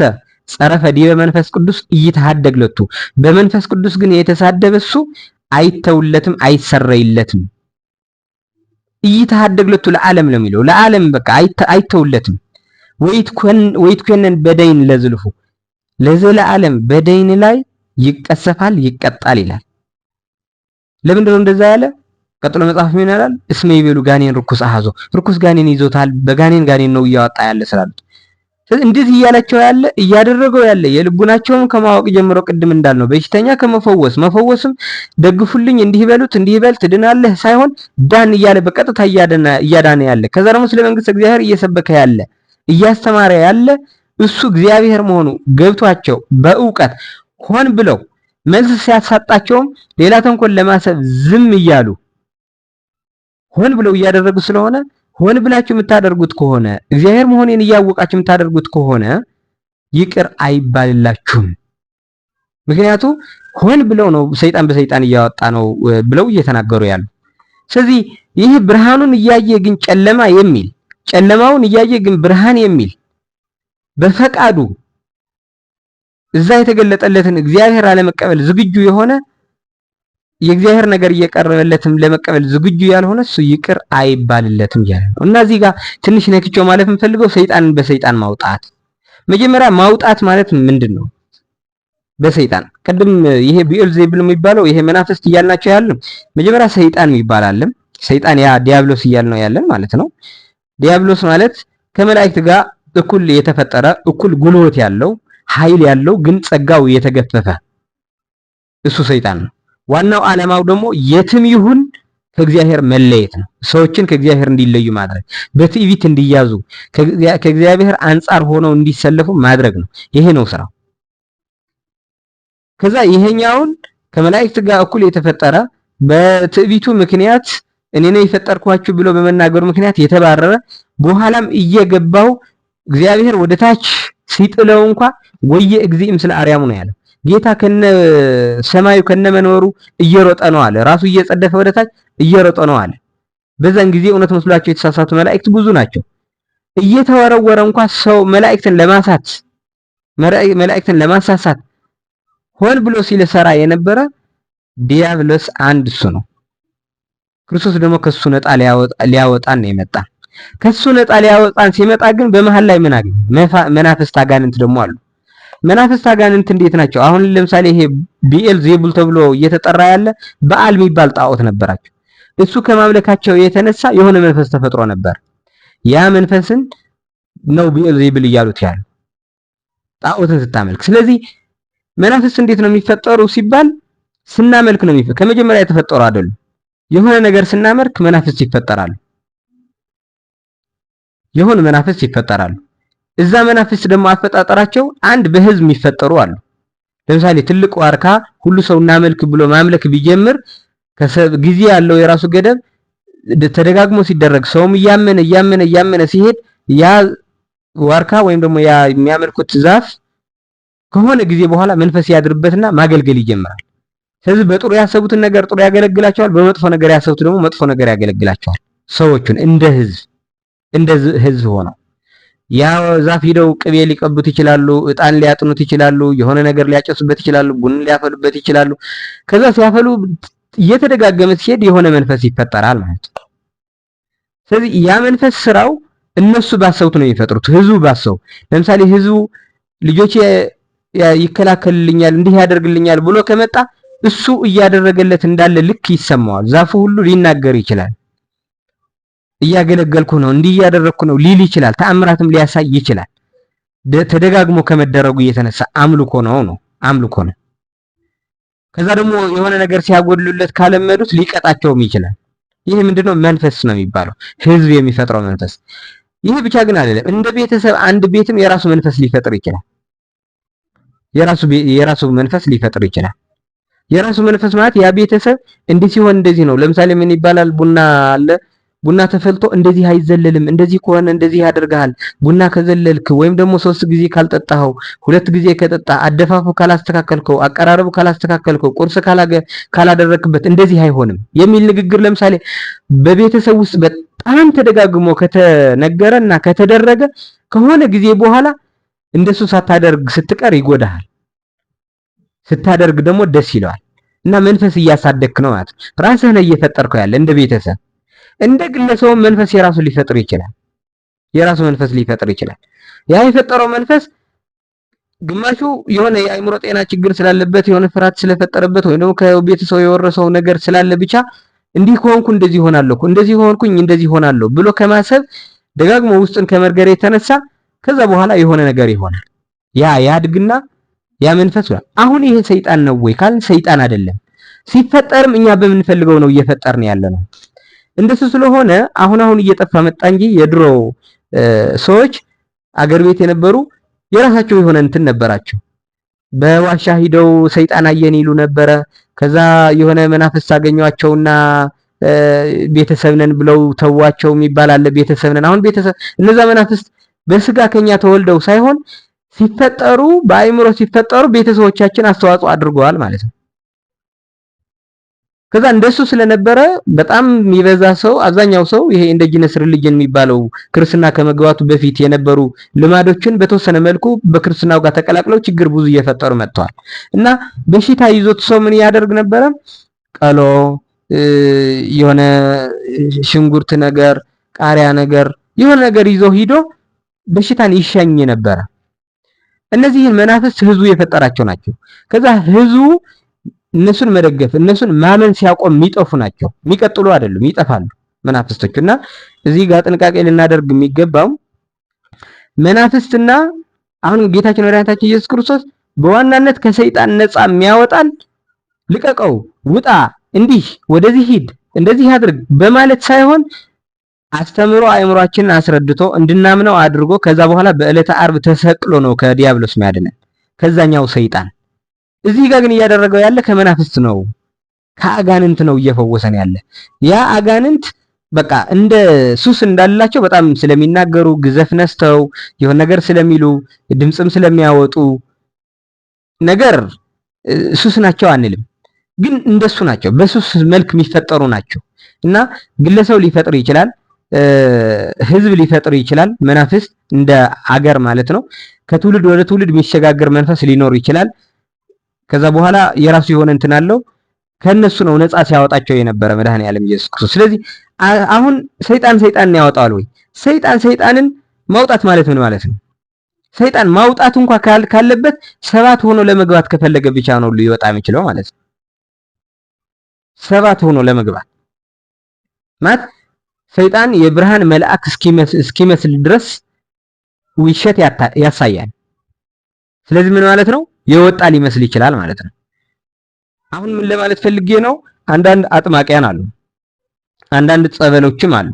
A: ጸረፈ ዲበ መንፈስ ቅዱስ ይተሐደግ ለቱ በመንፈስ ቅዱስ ግን የተሳደበ እሱ አይተውለትም አይሰረይለትም። ይተሐደግ ለቱ ለዓለም ነው የሚለው ለዓለም በቃ አይተውለትም። ወይትኮነን በደይን ለዝልፉ ለዘለዓለም በደይን ላይ ይቀሰፋል ይቀጣል ይላል። ለምንድን ነው እንደዛ ያለ? ቀጥሎ መጽሐፍ ምን ይላል? እስመ ይቤሉ ጋኔን ርኩስ አሃዞ ርኩስ ጋኔን ይዞታል በጋኔን ነው እያወጣ ያለ ስላሉት እንዴት እያላቸው ያለ እያደረገው ያለ የልቡናቸውን ከማወቅ ጀምሮ ቅድም እንዳልነው በሽተኛ መፈወስም ደግፉልኝ እንዲህ ይበሉት እንዲህ ይበል ትድናለህ ሳይሆን ዳን እያለ በቀጥታ እያዳነ ያለ ከዛ ደግሞ ስለ መንግስት እግዚአብሔር እየሰበከ ያለ እያስተማረ ያለ እሱ እግዚአብሔር መሆኑ ገብቷቸው በእውቀት ሆን ብለው መልስ ሲያሳጣቸውም ሌላ ተንኮል ለማሰብ ዝም እያሉ ሆን ብለው እያደረጉ ስለሆነ ሆን ብላችሁ የምታደርጉት ከሆነ እግዚአብሔር መሆኔን እያወቃችሁ የምታደርጉት ከሆነ ይቅር አይባልላችሁም። ምክንያቱም ሆን ብለው ነው ሰይጣን በሰይጣን እያወጣ ነው ብለው እየተናገሩ ያሉ። ስለዚህ ይህ ብርሃኑን እያየ ግን ጨለማውን እያየ ግን ብርሃን የሚል በፈቃዱ እዛ የተገለጠለትን እግዚአብሔር አለመቀበል ዝግጁ የሆነ የእግዚአብሔር ነገር እየቀረበለትም ለመቀበል ዝግጁ ያልሆነ እሱ ይቅር አይባልለትም ያለ ነው። እና እዚህ ጋር ትንሽ ነክቼው ማለት የምፈልገው ሰይጣንን በሰይጣን ማውጣት መጀመሪያ ማውጣት ማለት ምንድን ነው? በሰይጣን ቅድም ይሄ ቢኤልዜቡል የሚባለው ይሄ መናፍስት እያልናቸው ያለን መጀመሪያ ሰይጣን ይባላል። ሰይጣን ያ ዲያብሎስ እያልነው ያለን ማለት ነው። ዲያብሎስ ማለት ከመላእክት ጋር እኩል የተፈጠረ እኩል ጉልበት ያለው ኃይል ያለው ግን ጸጋው የተገፈፈ እሱ ሰይጣን ነው። ዋናው ዓላማው ደግሞ የትም ይሁን ከእግዚአብሔር መለየት ነው። ሰዎችን ከእግዚአብሔር እንዲለዩ ማድረግ፣ በትዕቢት እንዲያዙ፣ ከእግዚአብሔር አንጻር ሆነው እንዲሰለፉ ማድረግ ነው። ይሄ ነው ስራው። ከዛ ይሄኛውን ከመላእክት ጋር እኩል የተፈጠረ በትዕቢቱ ምክንያት እኔ ነኝ የፈጠርኳችሁ ብሎ በመናገሩ ምክንያት የተባረረ በኋላም እየገባው እግዚአብሔር ወደታች ሲጥለው እንኳን ወየ እግዚእ ምስለ አርያሙ ነው ያለው። ጌታ ከነ ሰማዩ ከነ መንበሩ እየሮጠ ነው አለ። ራሱ እየጸደፈ ወደታች እየሮጠ ነው አለ። በዛን ጊዜ እውነት መስሏቸው የተሳሳቱ መላእክት ብዙ ናቸው። እየተወረወረ እንኳን ሰው መላእክትን ለማሳሳት ሆን ብሎ ሲሰራ የነበረ ዲያብሎስ አንድ እሱ ነው። ክርስቶስ ደግሞ ከሱ ነጣ ሊያወጣን ነው የመጣ። ከሱ ነጣ ሊያወጣን ሲመጣ ግን በመሃል ላይ ምን አገኘ? መናፍስት አጋንንት ደግሞ አሉ። መናፍስት አጋንንት እንዴት ናቸው? አሁን ለምሳሌ ይሄ ቢኤልዜቡል ተብሎ እየተጠራ ያለ በዓል የሚባል ጣዖት ነበራቸው። እሱ ከማምለካቸው የተነሳ የሆነ መንፈስ ተፈጥሮ ነበር። ያ መንፈስን ነው ቢኤልዜቡል እያሉት ያሉ ጣዖትን ስታመልክ። ስለዚህ መናፍስት እንዴት ነው የሚፈጠሩ ሲባል ስናመልክ ነው የሚፈጠሩ። ከመጀመሪያ የተፈጠሩ አይደሉም። የሆነ ነገር ስናመልክ መናፍስት ይፈጠራሉ። የሆነ መናፍስት ይፈጠራሉ። እዛ መናፍስት ደግሞ አፈጣጠራቸው አንድ በህዝብ የሚፈጠሩ አሉ። ለምሳሌ ትልቅ ዋርካ ሁሉ ሰው እናመልክ ብሎ ማምለክ ቢጀምር ጊዜ ያለው የራሱ ገደብ ተደጋግሞ ሲደረግ ሰውም እያመነ ሲሄድ ያ ዋርካ ወይም ደግሞ ያ የሚያመልኩት ዛፍ ከሆነ ጊዜ በኋላ መንፈስ ያድርበትና ማገልገል ይጀምራል። ስለዚህ በጥሩ ያሰቡትን ነገር ጥሩ ያገለግላቸዋል፣ በመጥፎ ነገር ያሰቡት ደግሞ መጥፎ ነገር ያገለግላቸዋል። ሰዎቹን እንደ ህዝብ ሆነው ያ ዛፍ ሄደው ቅቤ ሊቀቡት ይችላሉ፣ እጣን ሊያጥኑት ይችላሉ፣ የሆነ ነገር ሊያጨሱበት ይችላሉ፣ ቡን ሊያፈሉበት ይችላሉ። ከዛ ሲያፈሉ እየተደጋገመ ሲሄድ የሆነ መንፈስ ይፈጠራል ማለት ነው። ስለዚህ ያ መንፈስ ስራው እነሱ ባሰቡት ነው የሚፈጥሩት። ህዝቡ ባሰው ለምሳሌ ህዝቡ ልጆቼ ይከላከልልኛል እንዲህ ያደርግልኛል ብሎ ከመጣ እሱ እያደረገለት እንዳለ ልክ ይሰማዋል። ዛፉ ሁሉ ሊናገር ይችላል። እያገለገልኩ ነው እንዲህ እያደረግኩ ነው ሊል ይችላል። ተአምራትም ሊያሳይ ይችላል። ተደጋግሞ ከመደረጉ እየተነሳ አምልኮ ነው። ከዛ ደግሞ የሆነ ነገር ሲያጎድሉለት ካለመዱት ሊቀጣቸውም ይችላል። ይህ ምንድነው? መንፈስ ነው የሚባለው፣ ህዝብ የሚፈጥረው መንፈስ። ይህ ብቻ ግን አይደለም። እንደ ቤተሰብ አንድ ቤትም የራሱ መንፈስ ሊፈጥር ይችላል። የራሱ መንፈስ ሊፈጥር ይችላል። የራሱ መንፈስ ማለት ያ ቤተሰብ እንዲህ ሲሆን እንደዚህ ነው። ለምሳሌ ምን ይባላል? ቡና አለ። ቡና ተፈልቶ እንደዚህ አይዘለልም፣ እንደዚህ ከሆነ እንደዚህ ያደርጋል። ቡና ከዘለልክ ወይም ደግሞ 3 ጊዜ ካልጠጣኸው፣ 2 ጊዜ ከጠጣ፣ አደፋፉ ካላስተካከልከው፣ አቀራረቡ ካላስተካከልከው፣ ቁርስ ካላደረክበት እንደዚህ አይሆንም የሚል ንግግር ለምሳሌ በቤተሰብ ውስጥ በጣም ተደጋግሞ ከተነገረና ከተደረገ ከሆነ ጊዜ በኋላ እንደሱ ሳታደርግ ስትቀር ይጎዳሃል። ስታደርግ ደግሞ ደስ ይለዋል። እና መንፈስ እያሳደግክ ነው ማለት ነው። ራስህ ነህ እየፈጠርከው ያለ እንደ ቤተሰብ። እንደ ግለሰብ መንፈስ የራሱ ሊፈጥር ይችላል። የራሱ መንፈስ ሊፈጥር ይችላል። ያ የፈጠረው መንፈስ ግማሹ የሆነ የአእምሮ ጤና ችግር ስላለበት የሆነ ፍርሃት ስለፈጠረበት ወይ ደግሞ ከቤተሰብ የወረሰው ነገር ስላለ ብቻ እንዲህ ከሆንኩ እንደዚህ ሆናለሁ፣ እንደዚህ ሆንኩኝ እንደዚህ ሆናለሁ ብሎ ከማሰብ ደጋግሞ ውስጥን ከመርገር የተነሳ ከዛ በኋላ የሆነ ነገር ይሆናል። ያ ያድግና ያ መንፈስ አሁን ይሄ ሰይጣን ነው ወይ ካልን ሰይጣን አይደለም። ሲፈጠርም እኛ በምንፈልገው ነው እየፈጠርን ያለ ነው። እንደሱ ስለሆነ አሁን እየጠፋ መጣ እንጂ የድሮ ሰዎች አገር ቤት የነበሩ የራሳቸው የሆነ እንትን ነበራቸው። በዋሻ ሂደው ሰይጣን አየን ይሉ ነበረ። ከዛ የሆነ መናፍስት አገኟቸውና ቤተሰብ ነን ብለው ተዋቸው የሚባል አለ። ቤተሰብ ነን አሁን ቤተሰብ እነዛ መናፍስት በስጋ ከኛ ተወልደው ሳይሆን ሲፈጠሩ በአእምሮ ሲፈጠሩ ቤተሰቦቻችን አስተዋጽኦ አድርገዋል ማለት ነው። ከዛ እንደሱ ስለነበረ በጣም የሚበዛ ሰው አብዛኛው ሰው ይሄ ኢንዲጂነስ ሪሊጅን የሚባለው ክርስትና ከመግባቱ በፊት የነበሩ ልማዶችን በተወሰነ መልኩ በክርስትናው ጋር ተቀላቅለው ችግር ብዙ እየፈጠሩ መጥተዋል። እና በሽታ ይዞት ሰው ምን ያደርግ ነበረ? ቀሎ የሆነ ሽንኩርት ነገር ቃሪያ ነገር የሆነ ነገር ይዞ ሂዶ በሽታን ይሸኝ ነበረ። እነዚህን መናፍስት ህዝቡ የፈጠራቸው ናቸው። ከዛ ህዝቡ እነሱን መደገፍ እነሱን ማመን ሲያቆም የሚጠፉ ናቸው። የሚቀጥሉ አይደሉም፣ ይጠፋሉ መናፍስቶች። እና እዚህ ጋር ጥንቃቄ ልናደርግ የሚገባው መናፍስትና አሁን ጌታችን መድኃኒታችን ኢየሱስ ክርስቶስ በዋናነት ከሰይጣን ነፃ የሚያወጣን ልቀቀው፣ ውጣ፣ እንዲህ ወደዚህ ሂድ፣ እንደዚህ አድርግ በማለት ሳይሆን አስተምሮ አእምሯችንን አስረድቶ እንድናምነው አድርጎ ከዛ በኋላ በዕለተ ዓርብ ተሰቅሎ ነው ከዲያብሎስ የሚያድነን ከዛኛው ሰይጣን። እዚህ ጋር ግን እያደረገው ያለ ከመናፍስት ነው፣ ከአጋንንት ነው እየፈወሰን ያለ። ያ አጋንንት በቃ እንደ ሱስ እንዳላቸው በጣም ስለሚናገሩ ግዘፍ ነስተው የሆነ ነገር ስለሚሉ ድምጽም ስለሚያወጡ ነገር ሱስ ናቸው አንልም፣ ግን እንደሱ ናቸው። በሱስ መልክ የሚፈጠሩ ናቸው። እና ግለሰብ ሊፈጥር ይችላል፣ ህዝብ ሊፈጥር ይችላል። መናፍስት እንደ አገር ማለት ነው። ከትውልድ ወደ ትውልድ የሚሸጋገር መንፈስ ሊኖር ይችላል። ከዛ በኋላ የራሱ የሆነ እንትን አለው። ከነሱ ነው ነፃ ሲያወጣቸው የነበረ መድኃኔዓለም ኢየሱስ ክርስቶስ። ስለዚህ አሁን ሰይጣንን ያወጣል ወይ? ሰይጣንን ማውጣት ማለት ምን ማለት ነው? ሰይጣን ማውጣት እንኳን ካለበት 7 ሆኖ ለመግባት ከፈለገ ብቻ ነው ሊወጣ የሚችለው ማለት ነው። 7 ሆኖ ለመግባት ማለት ሰይጣን የብርሃን መልአክ እስኪመስል ድረስ ውሸት ያሳያል። ስለዚህ ምን ማለት ነው? የወጣ ሊመስል ይችላል ማለት ነው። አሁን ምን ለማለት ፈልጌ ነው? አንዳንድ አጥማቂያን አሉ፣ አንዳንድ ጸበሎችም አሉ።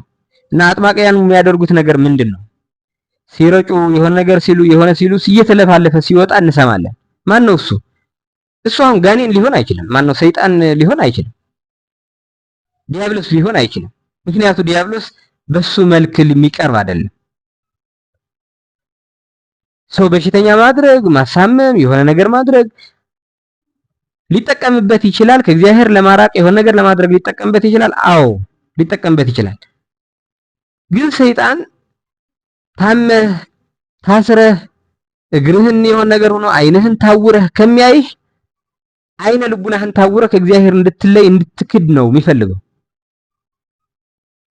A: እና አጥማቂያን የሚያደርጉት ነገር ምንድነው? ሲረጩ የሆነ ነገር ሲሉ እየተለፋለፈ ሲወጣ እንሰማለን። ማን ነው እሱ? እሱ አሁን ጋኔን ሊሆን አይችልም። ማን ነው? ሰይጣን ሊሆን አይችልም። ዲያብሎስ ሊሆን አይችልም። ምክንያቱም ዲያብሎስ በሱ መልክ የሚቀርብ አይደለም። ሰው በሽተኛ ማድረግ፣ ማሳመም፣ የሆነ ነገር ማድረግ ሊጠቀምበት ይችላል። ከእግዚአብሔር ለማራቅ የሆነ ነገር ለማድረግ ሊጠቀምበት ይችላል። አዎ ሊጠቀምበት ይችላል። ግን ሰይጣን ታመህ ታስረህ እግርህን የሆነ ነገር ሆኖ አይንህን ታውረህ ከሚያይህ አይነ ልቡናህን ታውረህ ከእግዚአብሔር እንድትለይ እንድትክድ ነው የሚፈልገው።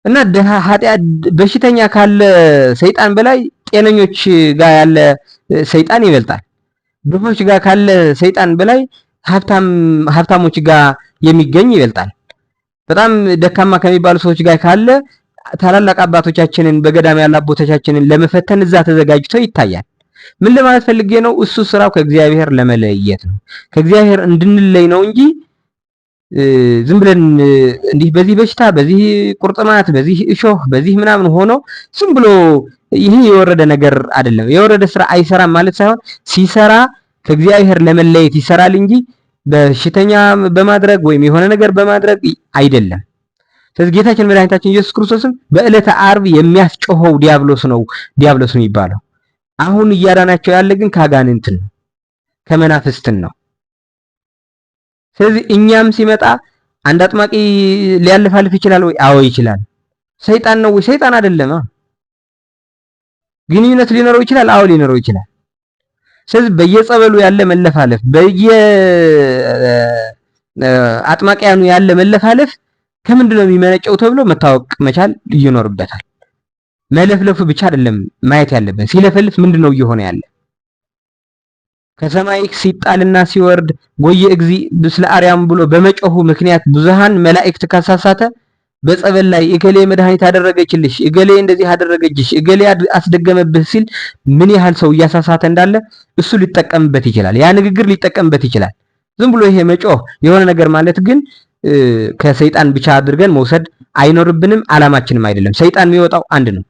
A: እና ኃጢአት በሽተኛ ካለ ሰይጣን በላይ ጤነኞች ጋር ያለ ሰይጣን ይበልጣል። ድሆች ጋር ካለ ሰይጣን በላይ ሀብታሞች ጋር የሚገኝ ይበልጣል። በጣም ደካማ ከሚባሉ ሰዎች ጋር ካለ ታላላቅ አባቶቻችንን በገዳም ያሉ አባቶቻችንን ለመፈተን እዛ ተዘጋጅተው ይታያል። ምን ለማለት ፈልጌ ነው? እሱ ስራው ከእግዚአብሔር ለመለየት ነው። ከእግዚአብሔር እንድንለይ ነው እንጂ ዝም ብለን እንዲህ በዚህ በሽታ፣ በዚህ ቁርጥማት፣ በዚህ እሾህ፣ በዚህ ምናምን ሆኖ ዝም ብሎ ይሄ የወረደ ነገር አይደለም። የወረደ ስራ አይሰራም ማለት ሳይሆን ሲሰራ ከእግዚአብሔር ለመለየት ይሰራል እንጂ በሽተኛ በማድረግ ወይም የሆነ ነገር በማድረግ አይደለም። ስለዚህ ጌታችን መድኃኒታችን ኢየሱስ ክርስቶስም በዕለተ ዓርብ የሚያስጮኸው ዲያብሎስ ነው የሚባለው። አሁን እያዳናቸው ያለ ግን ከአጋንንት ነው፣ ከመናፍስትን ነው። ስለዚህ እኛም ሲመጣ አንድ አጥማቂ ሊያልፋልፍ ይችላል ወይ? አዎ ይችላል። ሰይጣን ነው ወይ? ሰይጣን አይደለም። ግንኙነት ሊኖረው ይችላል? አዎ ሊኖረው ይችላል። ስለዚህ በየጸበሉ ያለ መለፋለፍ፣ አጥማቂያኑ ያለ መለፋለፍ ከምንድን ነው የሚመነጨው ተብሎ መታወቅ መቻል ይኖርበታል። መለፍለፉ ብቻ አይደለም ማየት ያለብን፣ ሲለፈልፍ ምንድን ነው እየሆነ ያለ። ከሰማይ ሲጣልና ሲወርድ ጎየ እግዚ ብስለ አርያም ብሎ በመጮሁ ምክንያት ብዙሃን መላእክት ካሳሳተ በጸበል ላይ እገሌ መድኃኒት አደረገችልሽ፣ እገሌ እንደዚህ አደረገችሽ፣ እገሌ አስደገመብህ ሲል ምን ያህል ሰው እያሳሳተ እንዳለ እሱ ሊጠቀምበት ይችላል። ያ ንግግር ሊጠቀምበት ይችላል። ዝም ብሎ ይሄ መጮህ የሆነ ነገር ማለት ግን ከሰይጣን ብቻ አድርገን መውሰድ አይኖርብንም። አላማችንም አይደለም። ሰይጣን የሚወጣው አንድ ነው፣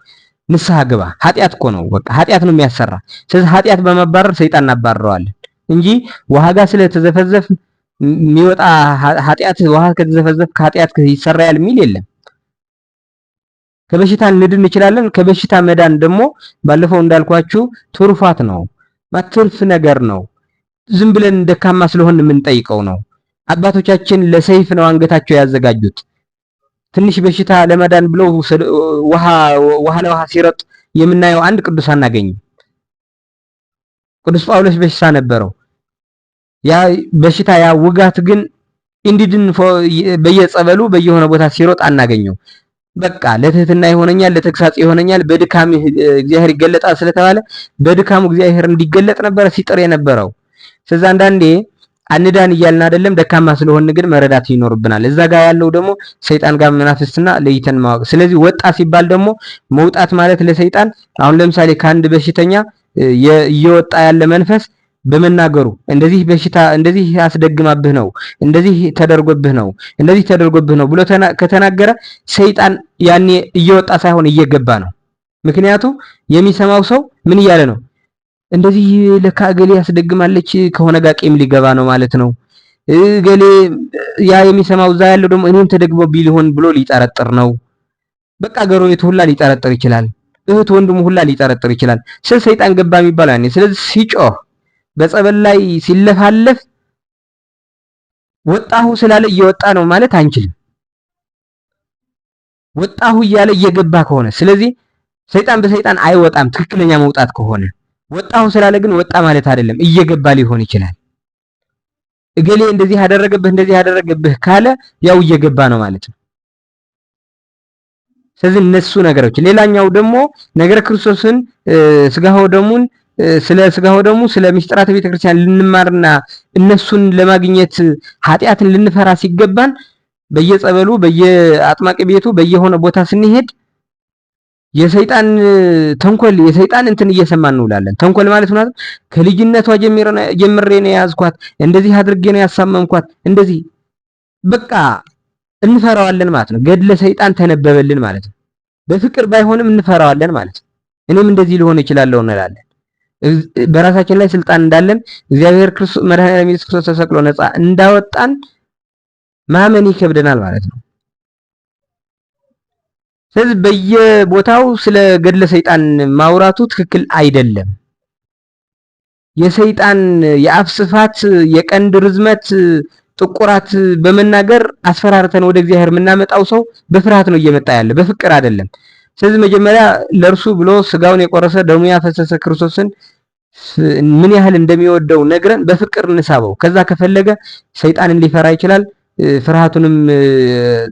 A: ንስሐ ግባ። ኃጢአት እኮ ነው፣ በቃ ኃጢአት ነው የሚያሰራ። ስለዚህ ኃጢአት በማባረር ሰይጣን እናባረረዋለን እንጂ ውሃ ጋር ስለተዘፈዘፍ የሚወጣ ኃጢአት ውሃ ከተዘፈዘፍ ከኃጢአት ይሰራያል የሚል የለም። ከበሽታ እንድን እንችላለን። ከበሽታ መዳን ደግሞ ባለፈው እንዳልኳችሁ ትሩፋት ነው፣ ማትርፍ ነገር ነው። ዝም ብለን ደካማ ስለሆን የምንጠይቀው ነው። አባቶቻችን ለሰይፍ ነው አንገታቸው ያዘጋጁት። ትንሽ በሽታ ለመዳን ብለው ውሃ ለውሃ ሲረጥ የምናየው አንድ ቅዱስ አናገኝም። ቅዱስ ጳውሎስ በሽታ ነበረው። ያ በሽታ ያ ውጋት ግን እንዲድን በየጸበሉ በየሆነ ቦታ ሲሮጥ አናገኘው። በቃ ለትህትና ይሆነኛል፣ ለተግሳጽ ይሆነኛል፣ በድካም እግዚአብሔር ይገለጣል ስለተባለ በድካሙ እግዚአብሔር እንዲገለጥ ነበር ሲጥር የነበረው። ስለዚህ አንዳንዴ አንዳን እያልን አይደለም፣ ደካማ ስለሆን ግን መረዳት ይኖርብናል። እዛ ጋር ያለው ደግሞ ሰይጣን ጋር መናፍስትና ለይተን ማወቅ። ስለዚህ ወጣ ሲባል ደግሞ መውጣት ማለት ለሰይጣን አሁን ለምሳሌ ከአንድ በሽተኛ እየወጣ ያለ መንፈስ በመናገሩ እንደዚህ በሽታ እንደዚህ ያስደግማብህ ነው፣ እንደዚህ ተደርጎብህ ነው፣ እንደዚህ ተደርጎብህ ነው ብሎ ከተናገረ ሰይጣን ያኔ እየወጣ ሳይሆን እየገባ ነው። ምክንያቱም የሚሰማው ሰው ምን እያለ ነው? እንደዚህ ለካ እገሌ ያስደግማለች ከሆነ ጋር ቂም ሊገባ ነው ማለት ነው። እገሌ ያ የሚሰማው እዛ ያለው ደግሞ እኔም ተደግሞ ቢልሆን ብሎ ሊጠረጥር ነው። በቃ ጎረቤቱ ሁላ ሊጠረጥር ይችላል። እህት ወንድሙ ሁላ ሊጠረጥር ይችላል። ሰይጣን ገባ የሚባል ያኔ። ስለዚህ ሲጮህ በጸበል ላይ ሲለፋለፍ ወጣሁ ስላለ እየወጣ ነው ማለት አንችልም። ወጣሁ እያለ እየገባ ከሆነ ስለዚህ ሰይጣን በሰይጣን አይወጣም። ትክክለኛ መውጣት ከሆነ ወጣሁ ስላለ ግን ወጣ ማለት አይደለም፣ እየገባ ሊሆን ይችላል። እገሌ እንደዚህ ያደረገብህ ካለ ያው እየገባ ነው ማለት ነው። ስለዚህ እነሱ ነገሮች ሌላኛው ደግሞ ነገረ ክርስቶስን ስጋው ደሙን ስለ ምስጢራተ ቤተክርስቲያን ልንማርና እነሱን ለማግኘት ኃጢአትን ልንፈራ ሲገባን በየጸበሉ በየአጥማቂ ቤቱ በየሆነ ቦታ ስንሄድ የሰይጣን ተንኮል የሰይጣን እንትን እየሰማን እንውላለን። ተንኮል ማለት ነው ከልጅነቷ ጀምሬ ነው ያዝኳት፣ እንደዚህ አድርጌ ነው ያሳመምኳት፣ እንደዚህ በቃ እንፈራዋለን ማለት ነው። ገድለ ሰይጣን ተነበበልን ማለት ነው። በፍቅር ባይሆንም እንፈራዋለን ማለት ነው። እኔም እንደዚህ ሊሆን ይችላል እንላለን። በራሳችን ላይ ስልጣን እንዳለን እግዚአብሔር ክርስቶስ መድኃኒዓለም ኢየሱስ ክርስቶስ ተሰቅሎ ነፃ እንዳወጣን ማመን ይከብደናል ማለት ነው። ስለዚህ በየቦታው ስለ ገድለ ሰይጣን ማውራቱ ትክክል አይደለም። የሰይጣን የአፍ ስፋት የቀንድ ርዝመት ጥቁራት በመናገር አስፈራርተን ወደ እግዚአብሔር የምናመጣው ሰው በፍርሃት ነው እየመጣ ያለ፣ በፍቅር አይደለም። ስለዚህ መጀመሪያ ለእርሱ ብሎ ስጋውን የቆረሰ ደሙ ያፈሰሰ ክርስቶስን ምን ያህል እንደሚወደው ነግረን በፍቅር እንሳበው። ከዛ ከፈለገ ሰይጣንን ሊፈራ ይችላል። ፍርሃቱንም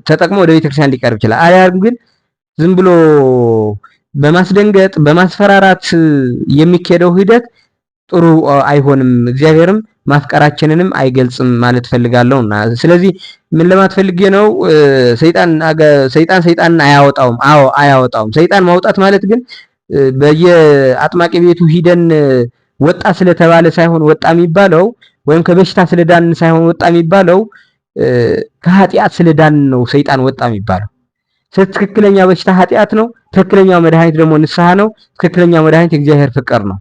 A: ተጠቅሞ ወደ ቤተክርስቲያን ሊቀርብ ይችላል። አያም ግን ዝም ብሎ በማስደንገጥ በማስፈራራት የሚካሄደው ሂደት ጥሩ አይሆንም። እግዚአብሔርም ማፍቀራችንንም አይገልጽም ማለት ፈልጋለሁና ስለዚህ ምን ለማትፈልጌ ነው? ሰይጣንን አያወጣውም። አዎ አያወጣውም። ሰይጣን ማውጣት ማለት ግን በየአጥማቂ ቤቱ ሂደን ወጣ ስለተባለ ሳይሆን ወጣ የሚባለው ወይም ከበሽታ ስለዳን ሳይሆን ወጣ የሚባለው ከኃጢአት ስለዳን ነው ሰይጣን ወጣ የሚባለው። ትክክለኛ በሽታ ኃጢአት ነው። ትክክለኛው መድኃኒት ደግሞ ንስሐ ነው። ትክክለኛው መድኃኒት የእግዚአብሔር ፍቅር ነው።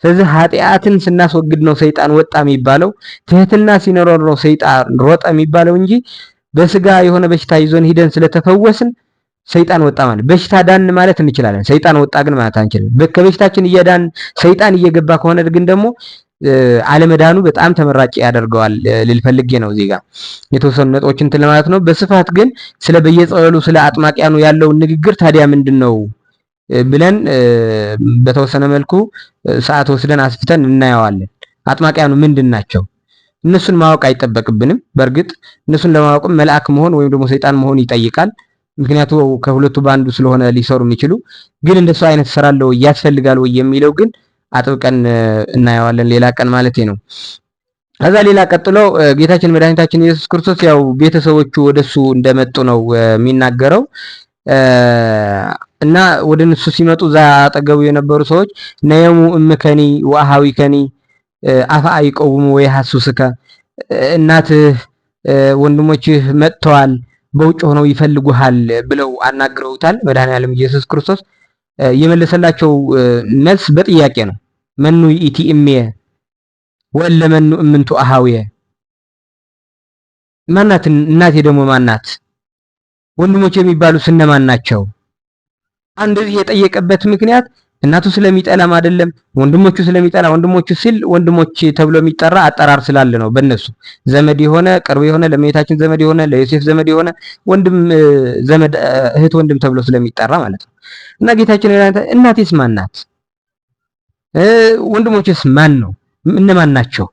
A: ስለዚህ ኃጢአትን ስናስወግድ ነው ሰይጣን ወጣ የሚባለው። ትህትና ሲኖር ነው ሰይጣን ሮጠ የሚባለው እንጂ በስጋ የሆነ በሽታ ይዞን ሂደን ስለተፈወስን ሰይጣን ወጣ ማለት በሽታ ዳን ማለት እንችላለን። ሰይጣን ወጣ ግን ማለት አንችልም። ከበሽታችን እየዳን ሰይጣን እየገባ ከሆነ ግን ደግሞ አለመዳኑ በጣም ተመራጭ ያደርገዋል ልል ፈልጌ ነው። እዚህ ጋር የተወሰኑ ነጥቦችን እንትን ለማለት ነው። በስፋት ግን ስለ በየጸበሉ ስለ አጥማቂያኑ ያለውን ንግግር ታዲያ ምንድነው ብለን በተወሰነ መልኩ ሰዓት ወስደን አስፍተን እናየዋለን። አጥማቂያኑ ምንድናቸው? እነሱን ማወቅ አይጠበቅብንም። በእርግጥ እነሱን ለማወቅም መልአክ መሆን ወይም ደግሞ ሰይጣን መሆን ይጠይቃል። ምክንያቱም ከሁለቱ ባንዱ ስለሆነ ሊሰሩ የሚችሉ ግን እንደሱ አይነት ስራ አለው ያስፈልጋል ወይ የሚለው ግን አጥብቀን እናየዋለን ሌላ ቀን ማለት ነው። ከዛ ሌላ ቀጥሎ ጌታችን መድኃኒታችን ኢየሱስ ክርስቶስ ያው ቤተሰቦቹ ወደሱ እንደመጡ ነው የሚናገረው እና ወደ እነሱ ሲመጡ እዛ አጠገቡ የነበሩ ሰዎች ነየሙ እምከኒ ወአሃዊከኒ አፋ አይቆሙ ወይ ሐሱስከ እናትህ ወንድሞችህ መጥተዋል በውጭ ሆነው ይፈልጉሃል ብለው አናግረውታል። መድኃኒዓለም ኢየሱስ ክርስቶስ የመለሰላቸው መልስ በጥያቄ ነው። መኑ ይእቲ እምየ ወለመኑ እምንቱ አሃዊየ፣ ማናት እናቴ ደግሞ ማናት? ወንድሞች የሚባሉ እነማን ናቸው? እንደዚህ የጠየቀበት ምክንያት እናቱ ስለሚጠላም አይደለም፣ ወንድሞቹ ስለሚጠላ። ወንድሞቹ ሲል ወንድሞች ተብሎ የሚጠራ አጠራር ስላለ ነው። በእነሱ ዘመድ የሆነ ቅርብ የሆነ ለእመቤታችን ዘመድ የሆነ ለዮሴፍ ዘመድ የሆነ ወንድም ዘመድ እህት ወንድም ተብሎ ስለሚጠራ ማለት ነው። እና ጌታችን እናቴስ ማን ናት? ወንድሞችስ ማን ነው? እነማን ናቸው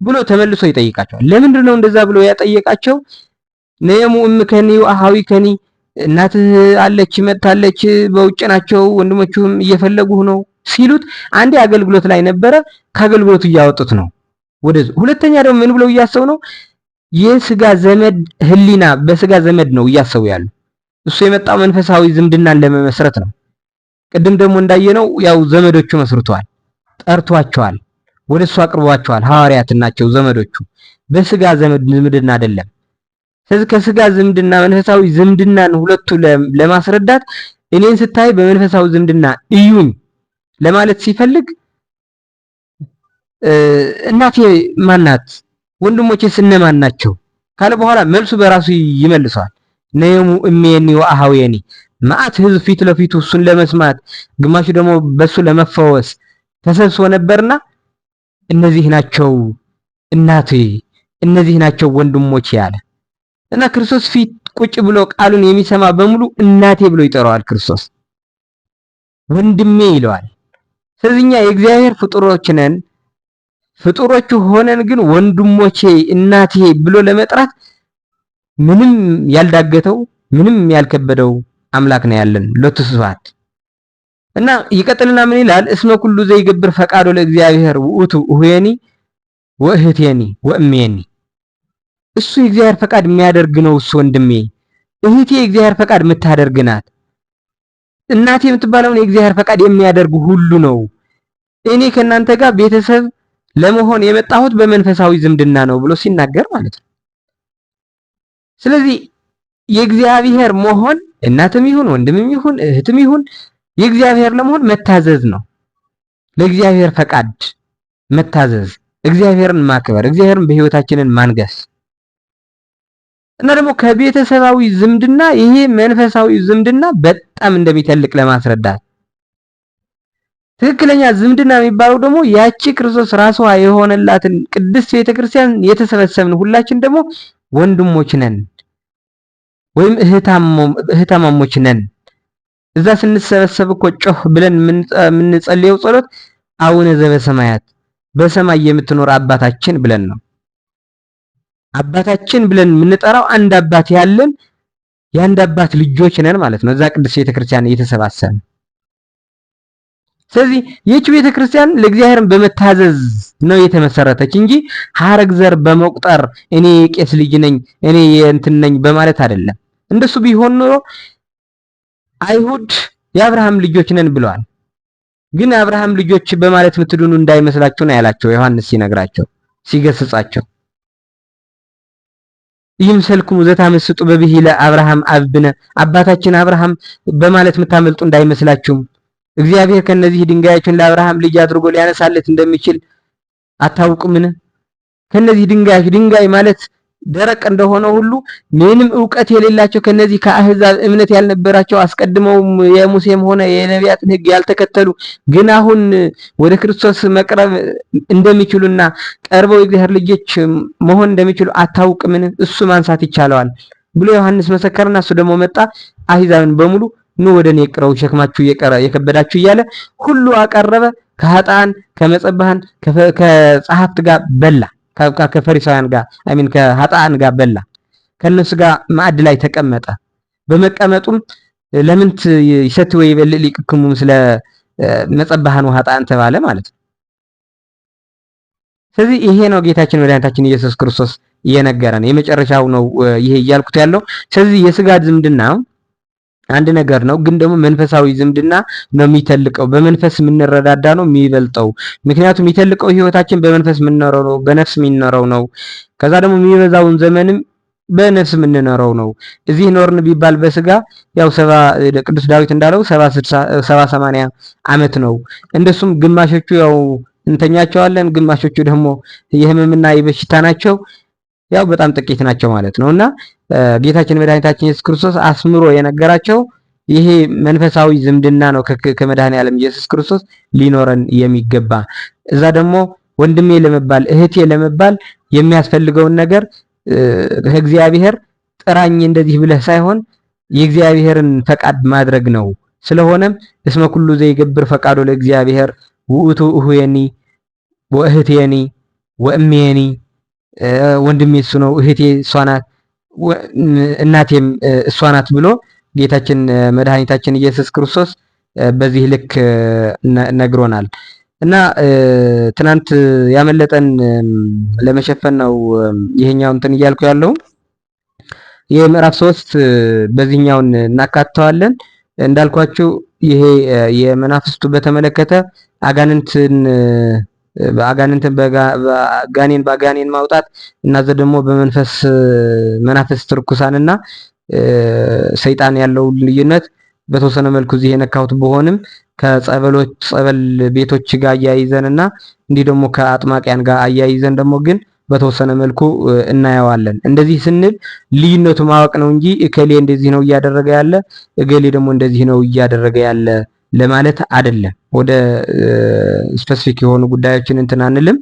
A: ብሎ ተመልሶ ይጠይቃቸዋል። ለምንድን ነው እንደዛ ብሎ ያጠየቃቸው? ነየሙ እምከኒ ወአሃዊከኒ እናትህ አለች መጥታለች፣ በውጭ ናቸው፣ ወንድሞቹም እየፈለጉህ ነው ሲሉት አንዴ አገልግሎት ላይ ነበረ፣ ከአገልግሎቱ እያወጡት ነው ወደዚህ። ሁለተኛ ደግሞ ምን ብለው እያሰቡ ነው? የስጋ ዘመድ ህሊና በስጋ ዘመድ ነው እያሰቡ ያሉ። እሱ የመጣው መንፈሳዊ ዝምድናን ለመመስረት ነው። ቅድም ደግሞ እንዳየነው ያው ዘመዶቹ መስርቷል፣ ጠርቷቸዋል፣ ወደሱ አቅርቧቸዋል። ሐዋርያት ናቸው ዘመዶቹ፣ በስጋ ዘመድ ዝምድና አይደለም። ስለዚህ ከስጋ ዝምድና መንፈሳዊ ዝምድናን ሁለቱ ለማስረዳት እኔን ስታይ በመንፈሳዊ ዝምድና እዩኝ ለማለት ሲፈልግ እናቴ ማናት? ወንድሞቼስ እነማን ናቸው ካለ በኋላ መልሱ በራሱ ይመልሰዋል። ነየሙ እሜኒ ወአሃዊኒ፣ ማአት ህዝብ ፊት ለፊቱ እሱን ለመስማት ግማሹ ደግሞ በሱ ለመፈወስ ተሰብስቦ ነበርና እነዚህ ናቸው እናቴ፣ እነዚህ ናቸው ወንድሞቼ ያለ እና ክርስቶስ ፊት ቁጭ ብሎ ቃሉን የሚሰማ በሙሉ እናቴ ብሎ ይጠራዋል። ክርስቶስ ወንድሜ ይለዋል። ስለዚህ እኛ የእግዚአብሔር ፍጡሮች ነን። ፍጡሮቹ ሆነን ግን ወንድሞቼ እናቴ ብሎ ለመጥራት ምንም ያልዳገተው ምንም ያልከበደው አምላክ ነው ያለን ሎቱ ስብሐት። እና ይቀጥልና ምን ይላል? እስመ ኩሉ ዘይገብር ፈቃዶ ለእግዚአብሔር ውእቱ እሁየኒ ወእህቴኒ ወእሜኒ። እሱ የእግዚአብሔር ፈቃድ የሚያደርግ ነው እሱ ወንድሜ። እህቴ የእግዚአብሔር ፈቃድ የምታደርግ ናት። እናቴ የምትባለውን የእግዚአብሔር ፈቃድ የሚያደርግ ሁሉ ነው። እኔ ከእናንተ ጋር ቤተሰብ ለመሆን የመጣሁት በመንፈሳዊ ዝምድና ነው ብሎ ሲናገር ማለት ነው። ስለዚህ የእግዚአብሔር መሆን እናትም ይሁን ወንድምም ይሁን እህትም ይሁን የእግዚአብሔር ለመሆን መታዘዝ ነው። ለእግዚአብሔር ፈቃድ መታዘዝ፣ እግዚአብሔርን ማክበር፣ እግዚአብሔርን በህይወታችንን ማንገስ እና ደግሞ ከቤተሰባዊ ዝምድና ይሄ መንፈሳዊ ዝምድና በጣም እንደሚተልቅ ለማስረዳት ትክክለኛ ዝምድና የሚባለው ደግሞ ያቺ ክርስቶስ ራሷ የሆነላትን ቅድስት ቤተክርስቲያን የተሰበሰብን ሁላችን ደግሞ ወንድሞች ነን ወይም እህታማሞች ነን። እዛ ስንሰበሰብ እኮ ጮህ ብለን የምንጸልየው ጸሎት አቡነ ዘበሰማያት በሰማይ የምትኖር አባታችን ብለን ነው። አባታችን ብለን የምንጠራው አንድ አባት ያለን የአንድ አባት ልጆች ነን ማለት ነው። እዛ ቅድስት ቤተክርስቲያን እየተሰባሰብን ስለዚህ ይህች ቤተክርስቲያን ለእግዚአብሔርን በመታዘዝ ነው የተመሰረተች እንጂ ሐረግ ዘር በመቁጠር እኔ የቄስ ልጅ ነኝ እኔ የእንትን ነኝ በማለት አይደለም። እንደሱ ቢሆን ኖሮ አይሁድ የአብርሃም ልጆች ነን ብለዋል። ግን አብርሃም ልጆች በማለት ምትድኑ እንዳይመስላችሁ ነው ያላቸው ዮሐንስ ሲነግራቸው ሲገስጻቸው። ይህም ሰልኩሙ ዘታመስጡ በብሂለ አብርሃም አብነ አባታችን አብርሃም በማለት ምታመልጡ እንዳይመስላችሁ እግዚአብሔር ከነዚህ ድንጋዮችን ለአብርሃም ልጅ አድርጎ ሊያነሳለት እንደሚችል አታውቁምን? ከነዚህ ድንጋዮች ድንጋይ ማለት ደረቅ እንደሆነ ሁሉ ምንም ዕውቀት የሌላቸው ከነዚህ ከአህዛብ እምነት ያልነበራቸው አስቀድመውም የሙሴም ሆነ የነቢያትን ሕግ ያልተከተሉ ግን አሁን ወደ ክርስቶስ መቅረብ እንደሚችሉና ቀርበው የእግዚአብሔር ልጆች መሆን እንደሚችሉ አታውቅምን? እሱ ማንሳት ይቻለዋል ብሎ ዮሐንስ መሰከረና እሱ ደግሞ መጣ አህዛብን በሙሉ ኑ ወደ እኔ ቅረቡ ሸክማችሁ የከበዳችሁ እያለ ሁሉ አቀረበ። ከኃጥአን ከመጸባሃን ከጸሐፍት ጋር በላ። ከፈሪሳውያን ጋር ከኃጥአን ጋር በላ። ከነሱ ጋር ማዕድ ላይ ተቀመጠ። በመቀመጡም ለምንት ይሰትወ ይበልዕ ሊቅክሙ ስለ መጸባሃን ወኃጥአን ተባለ ማለት ነው። ስለዚህ ይሄ ነው ጌታችን መድኃኒታችን ኢየሱስ ክርስቶስ እየነገረን የመጨረሻው ነው ይሄ እያልኩት ያለው። ስለዚህ የስጋ ዝምድና አንድ ነገር ነው፣ ግን ደግሞ መንፈሳዊ ዝምድና ነው የሚተልቀው። በመንፈስ የምንረዳዳ ነው የሚበልጠው። ምክንያቱም የሚተልቀው ህይወታችን በመንፈስ የምንኖረው ነው፣ በነፍስ የምንኖረው ነው። ከዛ ደግሞ የሚበዛውን ዘመንም በነፍስ የምንኖረው ነው። እዚህ ኖርን ቢባል በስጋ ያው ቅዱስ ዳዊት እንዳለው 70-80 ዓመት ነው። እንደሱም ግማሾቹ ያው እንተኛቸዋለን፣ ግማሾቹ ደግሞ የህመምና የበሽታ ናቸው። ያው በጣም ጥቂት ናቸው ማለት ነውና ጌታችን መድኃኒታችን ኢየሱስ ክርስቶስ አስምሮ የነገራቸው ይሄ መንፈሳዊ ዝምድና ነው ከመድኃኔዓለም ኢየሱስ ክርስቶስ ሊኖረን የሚገባ። እዛ ደግሞ ወንድሜ ለመባል እህቴ ለመባል የሚያስፈልገውን ነገር ከእግዚአብሔር ጥራኝ እንደዚህ ብለህ ሳይሆን የእግዚአብሔርን ፈቃድ ማድረግ ነው። ስለሆነም እስመ ኩሉ ዘይገብር ፈቃዶ ለእግዚአብሔር ውእቱ እሁየኒ ወእህቴኒ ወእሜኒ ወንድሜ እሱ ነው፣ እህቴ እሷ ናት፣ እናቴም እሷ ናት ብሎ ጌታችን መድኃኒታችን ኢየሱስ ክርስቶስ በዚህ ልክ ነግሮናል። እና ትናንት ያመለጠን ለመሸፈን ነው ይሄኛው እንትን እያልኩ ያለው። የምዕራፍ 3 በዚህኛውን እናካተዋለን። እንዳልኳችሁ ይሄ የመናፍስቱ በተመለከተ አጋንንትን በጋኔን ማውጣት እና ደግሞ በመንፈስ መናፍስት ርኩሳንና ሰይጣን ያለው ልዩነት በተወሰነ መልኩ እዚህ የነካሁት ቢሆንም ጸበል ቤቶች ጋር አያይዘንና እንዲህ ደግሞ ከአጥማቂያን ጋር አያይዘን ደግሞ ግን በተወሰነ መልኩ እናየዋለን። እንደዚህ ስንል ልዩነቱ ማወቅ ነው እንጂ እከሌ እንደዚህ ነው እያደረገ ያለ እገሌ ደግሞ እንደዚህ ነው እያደረገ ያለ ለማለት አይደለም። ወደ ስፔሲፊክ የሆኑ ጉዳዮችን እንትን አንልም።